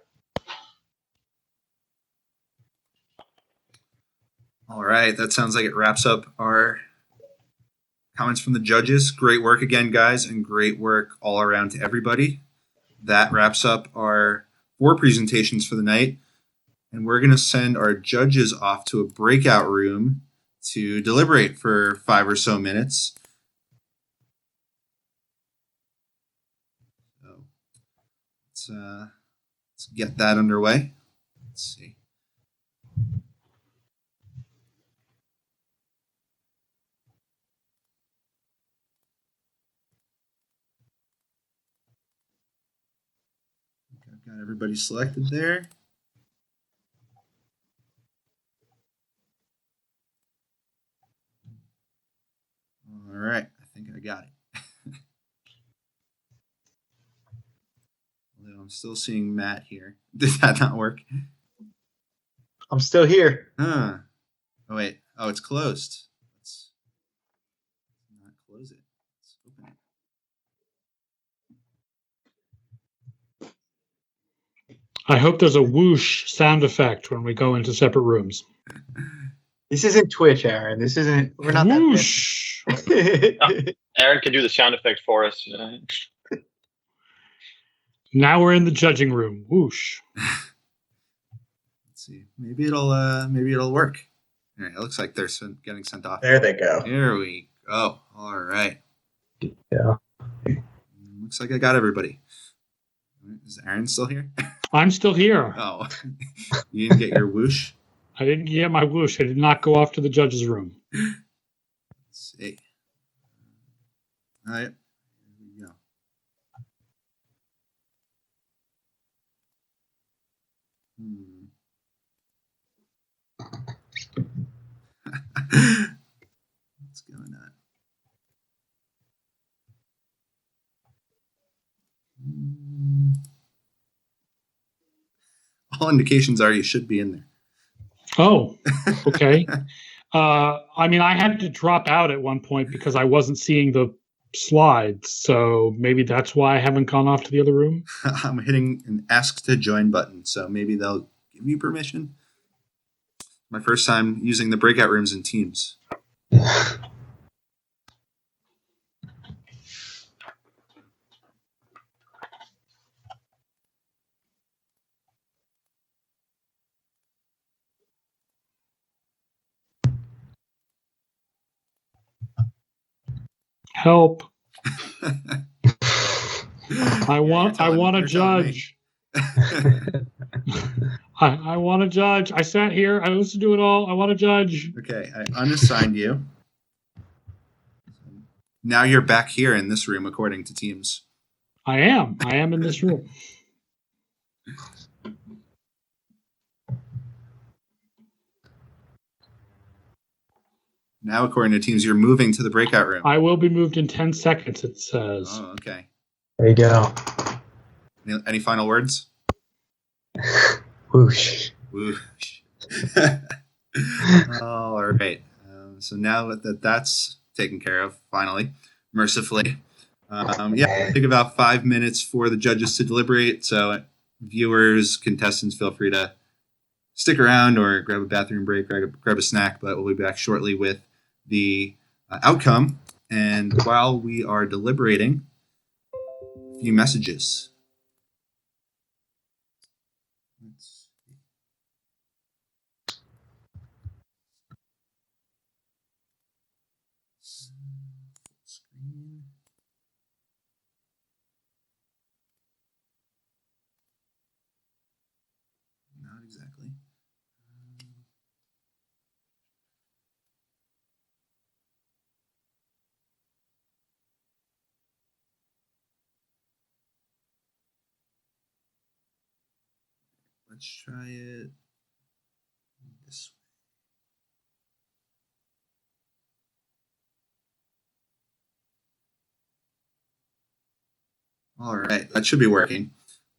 All right, that sounds like it wraps up our comments from the judges. Great work again, guys, and great work all around to everybody. That wraps up our 4 presentations for the night, and we're going to send our judges off to a breakout room to deliberate for 5 or so minutes. So let's get that underway. Let's see. I've got everybody selected there. All right, I think I got it. Although I'm still seeing Matt here. Did that not work? I'm still here. Huh. Oh, wait. Oh, it's closed. Let's not close it. Let's open it. I hope there's a whoosh sound effect when we go into separate rooms. This isn't Twitch, Aaron. This isn't. We're not whoosh. Aaron can do the sound effect for us. Now we're in the judging room. Whoosh. Let's see. Maybe it'll work. All right. It looks like they're getting sent off. There they go. There we go. All right. Yeah. Looks like I got everybody. Is Aaron still here? I'm still here. Oh, you didn't get your whoosh? I didn't get my whoosh. I did not go off to the judge's room. Let's see. All right. Here we go. What's going on? All indications are you should be in there. Oh, okay. I mean, I had to drop out at one point because I wasn't seeing the slides. So maybe that's why I haven't gone off to the other room. I'm hitting an ask to join button, so maybe they'll give you permission. My first time using the breakout rooms in Teams. Help. I want to judge. I want to judge. I sat here. I listened to it all. I want to judge. Okay, I unassigned you. Now you're back here in this room, according to Teams. I am in this room. Now, according to teams, you're moving to the breakout room. I will be moved in 10 seconds, it says. Oh, okay. There you go. Any final words? Whoosh. Whoosh. All right. So now that that's taken care of, finally, mercifully, take about 5 minutes for the judges to deliberate. So viewers, contestants, feel free to stick around or grab a bathroom break, grab a snack, but we'll be back shortly with the outcome. And while we are deliberating, a few messages. Not exactly. Let's try it this way. All right, that should be working.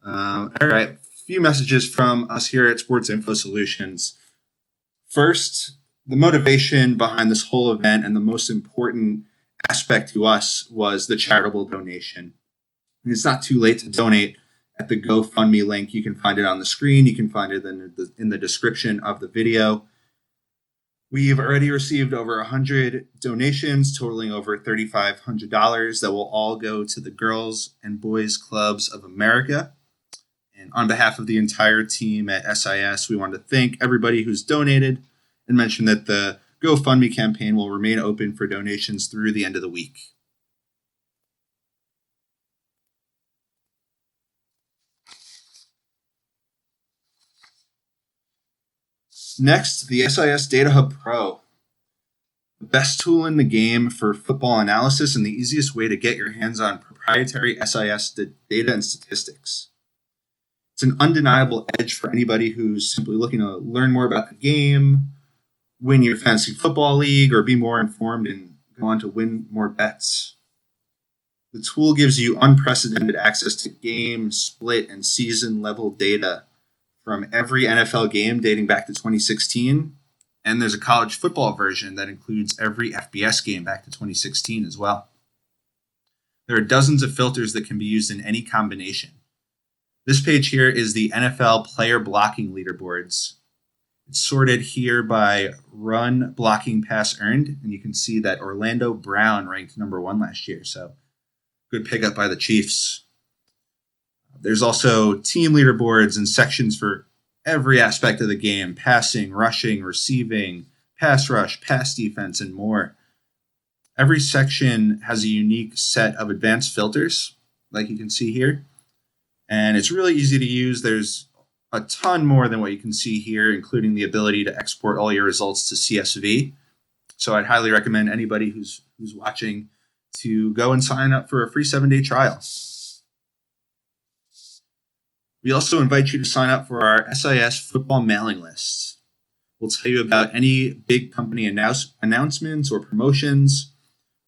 All right, a few messages from us here at Sports Info Solutions. First, the motivation behind this whole event and the most important aspect to us was the charitable donation. And it's not too late to donate at the GoFundMe link. You can find it on the screen. You can find it in the description of the video. We've already received over 100 donations totaling over $3,500 that will all go to the Girls and Boys Clubs of America. And on behalf of the entire team at SIS, we want to thank everybody who's donated and mention that the GoFundMe campaign will remain open for donations through the end of the week. Next, the SIS Data Hub Pro. The best tool in the game for football analysis and the easiest way to get your hands on proprietary SIS data and statistics. It's an undeniable edge for anybody who's simply looking to learn more about the game, win your fantasy football league, or be more informed and go on to win more bets. The tool gives you unprecedented access to game, split, and season level data from every NFL game dating back to 2016. And there's a college football version that includes every FBS game back to 2016 as well. There are dozens of filters that can be used in any combination. This page here is the NFL player blocking leaderboards. It's sorted here by run, blocking, pass earned, and you can see that Orlando Brown ranked number 1 last year, so good pickup by the Chiefs. There's also team leaderboards and sections for every aspect of the game: passing, rushing, receiving, pass rush, pass defense, and more. Every section has a unique set of advanced filters, like you can see here, and it's really easy to use. There's a ton more than what you can see here, including the ability to export all your results to CSV. So I'd highly recommend anybody who's watching to go and sign up for a free 7-day trial. We also invite you to sign up for our SIS football mailing list. We'll tell you about any big company announcements or promotions,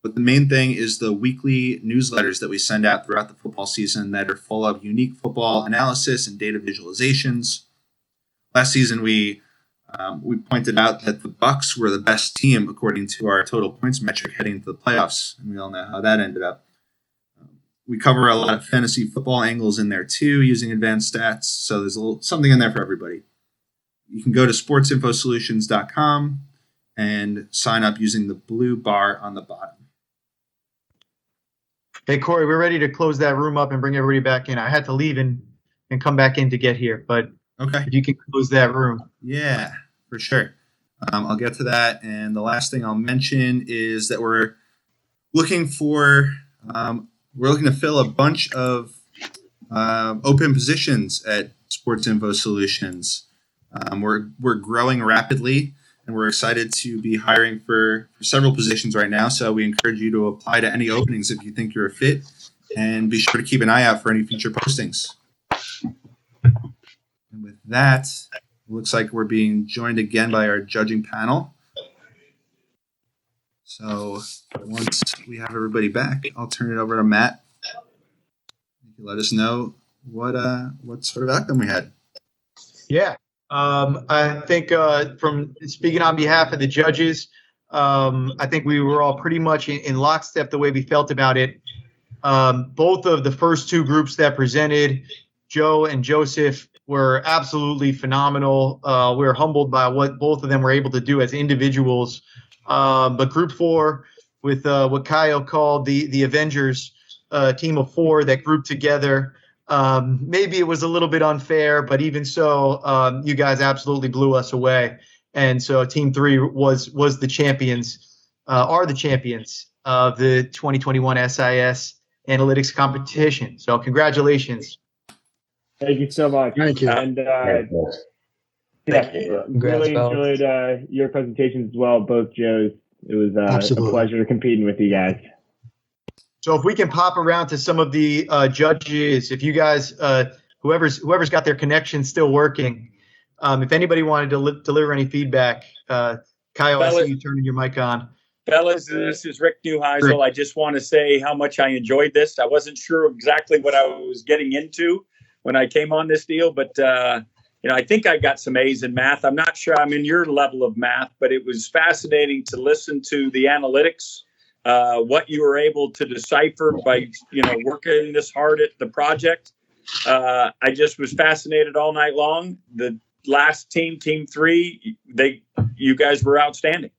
but the main thing is the weekly newsletters that we send out throughout the football season that are full of unique football analysis and data visualizations. Last season, we pointed out that the Bucs were the best team according to our total points metric heading into the playoffs, and we all know how that ended up. We cover a lot of fantasy football angles in there too, using advanced stats, so there's something in there for everybody. You can go to sportsinfosolutions.com and sign up using the blue bar on the bottom. Hey, Corey, we're ready to close that room up and bring everybody back in. I had to leave and come back in to get here, but okay, if you can close that room. Yeah, for sure. I'll get to that. And the last thing I'll mention is that we're looking to fill a bunch of open positions at Sports Info Solutions. We're growing rapidly, and we're excited to be hiring for several positions right now. So we encourage you to apply to any openings if you think you're a fit, and be sure to keep an eye out for any future postings. And with that, it looks like we're being joined again by our judging panel. So once we have everybody back, I'll turn it over to Matt. You can let us know what sort of outcome we had. Yeah. I think from speaking on behalf of the judges, I think we were all pretty much in lockstep the way we felt about it. Both of the first two groups that presented, Joe and Joseph, were absolutely phenomenal. We were humbled by what both of them were able to do as individuals. But Group 4, with what Kyle called the Avengers, team of four that grouped together, maybe it was a little bit unfair, but even so, you guys absolutely blew us away. And so Team 3 was the champions, are the champions of the 2021 SIS Analytics competition. So congratulations. Thank you so much. Thank you. And Thank you. really enjoyed your presentations as well, both Joes. It was a pleasure competing with you guys. So if we can pop around to some of the judges, if you guys, whoever's got their connection still working, if anybody wanted to deliver any feedback, Kyle, I see you turning your mic on. Fellas, this is Rick Neuheisel. I just want to say how much I enjoyed this. I wasn't sure exactly what I was getting into when I came on this deal, but I think I got some A's in math. I'm not sure I'm in your level of math, but it was fascinating to listen to the analytics, what you were able to decipher by, working this hard at the project. I just was fascinated all night long. The last team, Team 3, you guys were outstanding.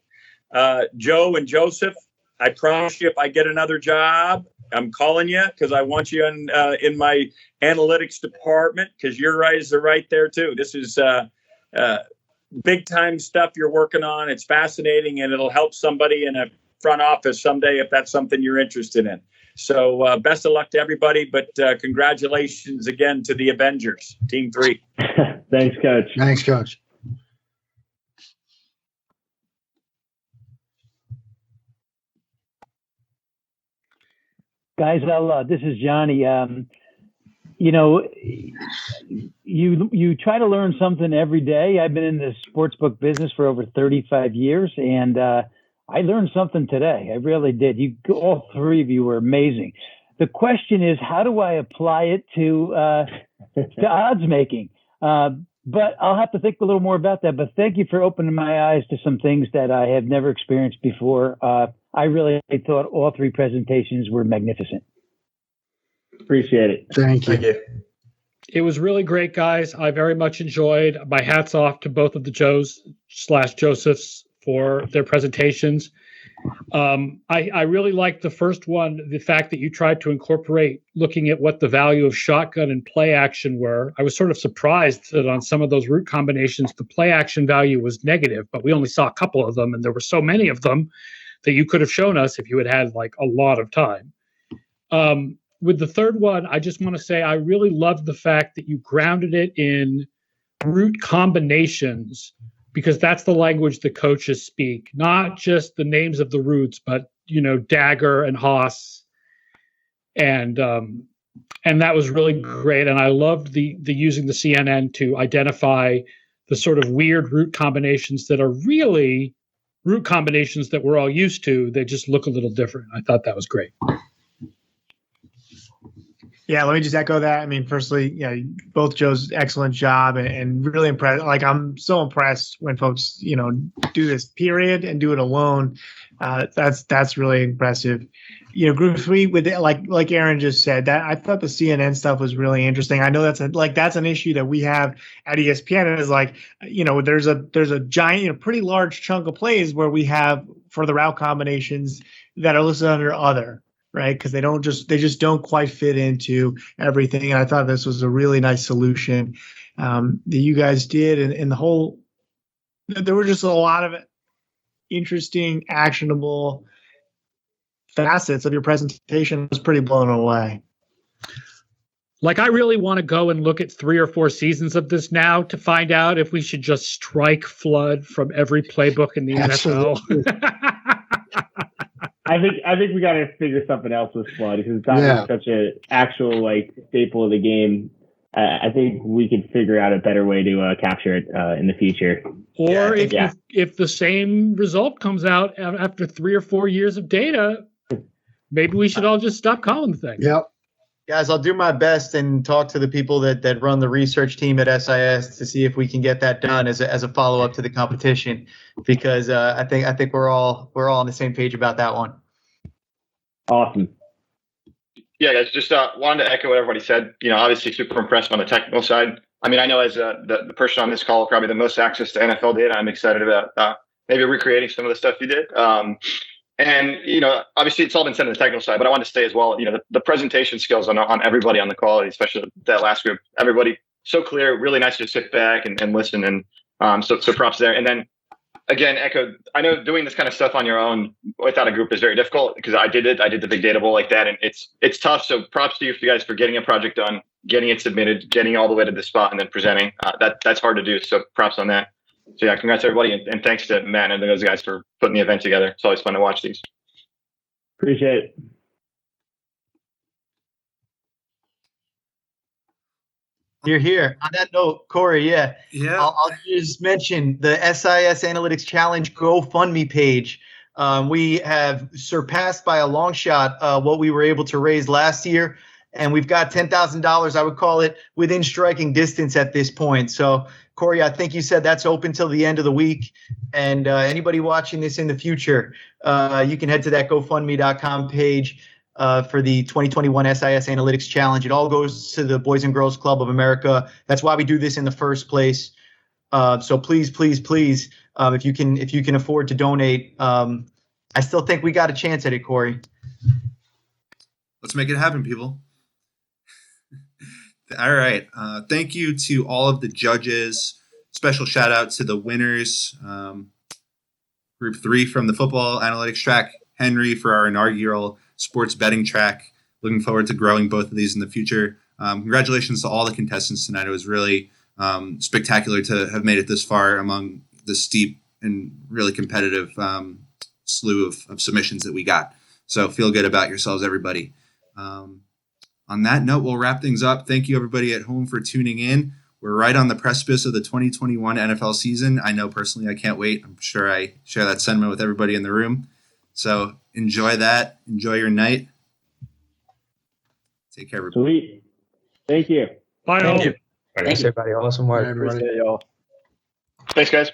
Joe and Joseph, I promise you, if I get another job, I'm calling you because I want you in my analytics department because your guys are right there too. This is big time stuff you're working on. It's fascinating and it'll help somebody in a front office someday if that's something you're interested in. So best of luck to everybody, but congratulations again to the Avengers, Team 3. Thanks, Coach. Thanks, Coach. Guys, this is Johnny. You try to learn something every day. I've been in the sportsbook business for over 35 years, and I learned something today. I really did. All three of you were amazing. The question is, how do I apply it to odds making? But I'll have to think a little more about that. But thank you for opening my eyes to some things that I have never experienced before. I really thought all three presentations were magnificent. Appreciate it. Thank you. It was really great, guys. I very much enjoyed. My hats off to both of the Joes/Josephs for their presentations. I really liked the first one, the fact that you tried to incorporate looking at what the value of shotgun and play action were. I was sort of surprised that on some of those route combinations, the play action value was negative, but we only saw a couple of them, and there were so many of them that you could have shown us if you had like a lot of time. With the third one, I just want to say I really loved the fact that you grounded it in route combinations, because that's the language the coaches speak, not just the names of the routes, but Dagger and Haas, and that was really great. And I loved the using the CNN to identify the sort of weird route combinations that are really route combinations that we're all used to. They just look a little different. I thought that was great. Yeah, let me just echo that. I mean, firstly, both Joe's excellent job and really impressed. Like, I'm so impressed when folks, do this period and do it alone. That's really impressive. Group 3 with it, like Aaron just said, that I thought the CNN stuff was really interesting. I know that's an issue that we have at ESPN. Is there's a giant, pretty large chunk of plays where we have for the route combinations that are listed under other. Right, because they just don't quite fit into everything, and I thought this was a really nice solution that you guys did, and the whole. There were just a lot of interesting, actionable facets of your presentation. I was pretty blown away. Like, I really want to go and look at 3 or 4 seasons of this now to find out if we should just strike flood from every playbook in the NFL. I think we got to figure something else with flood because it's not such an actual staple of the game. I think we could figure out a better way to capture it in the future. Or if the same result comes out after 3 or 4 years of data, maybe we should all just stop calling the thing. Yep. Guys, I'll do my best and talk to the people that run the research team at SIS to see if we can get that done as a follow up to the competition, because I think we're all on the same page about that one. Awesome. Yeah, guys, just wanted to echo what everybody said. Obviously super impressed on the technical side. I mean, I know as the person on this call, probably the most access to NFL data, I'm excited about maybe recreating some of the stuff you did. And, obviously it's all been said on the technical side, but I want to say as well, the presentation skills on everybody on the call, especially that last group, everybody so clear, really nice to sit back and listen. And so props there. And then again, echo, I know doing this kind of stuff on your own without a group is very difficult, because I did the big data bowl like that. And it's tough. So props to you guys for getting a project done, getting it submitted, getting all the way to the spot, and then presenting. That's hard to do. So props on that. So yeah, congrats everybody, and thanks to Matt and those guys for putting the event together. It's always fun to watch these. Appreciate it. You're here. On that note, Corey, Yeah. I'll just mention the SIS Analytics Challenge GoFundMe page. We have surpassed by a long shot what we were able to raise last year, and we've got $10,000. I would call it within striking distance at this point. So, Corey, I think you said that's open till the end of the week. And anybody watching this in the future, you can head to that GoFundMe.com page for the 2021 SIS Analytics Challenge. It all goes to the Boys and Girls Club of America. That's why we do this in the first place. So please, if you can afford to donate, I still think we got a chance at it, Corey. Let's make it happen, people. All right. Thank you to all of the judges. Special shout out to the winners. Group 3 from the football analytics track, Henry for our inaugural sports betting track. Looking forward to growing both of these in the future. Congratulations to all the contestants tonight. It was really spectacular to have made it this far among the steep and really competitive slew of submissions that we got. So feel good about yourselves, everybody. On that note, we'll wrap things up. Thank you, everybody at home, for tuning in. We're right on the precipice of the 2021 NFL season. I know personally I can't wait. I'm sure I share that sentiment with everybody in the room. So enjoy that. Enjoy your night. Take care, everybody. Sweet. Thank you. Bye. Thank you. Thanks, everybody. Awesome work. Bye, everybody. Appreciate y'all. Thanks, guys.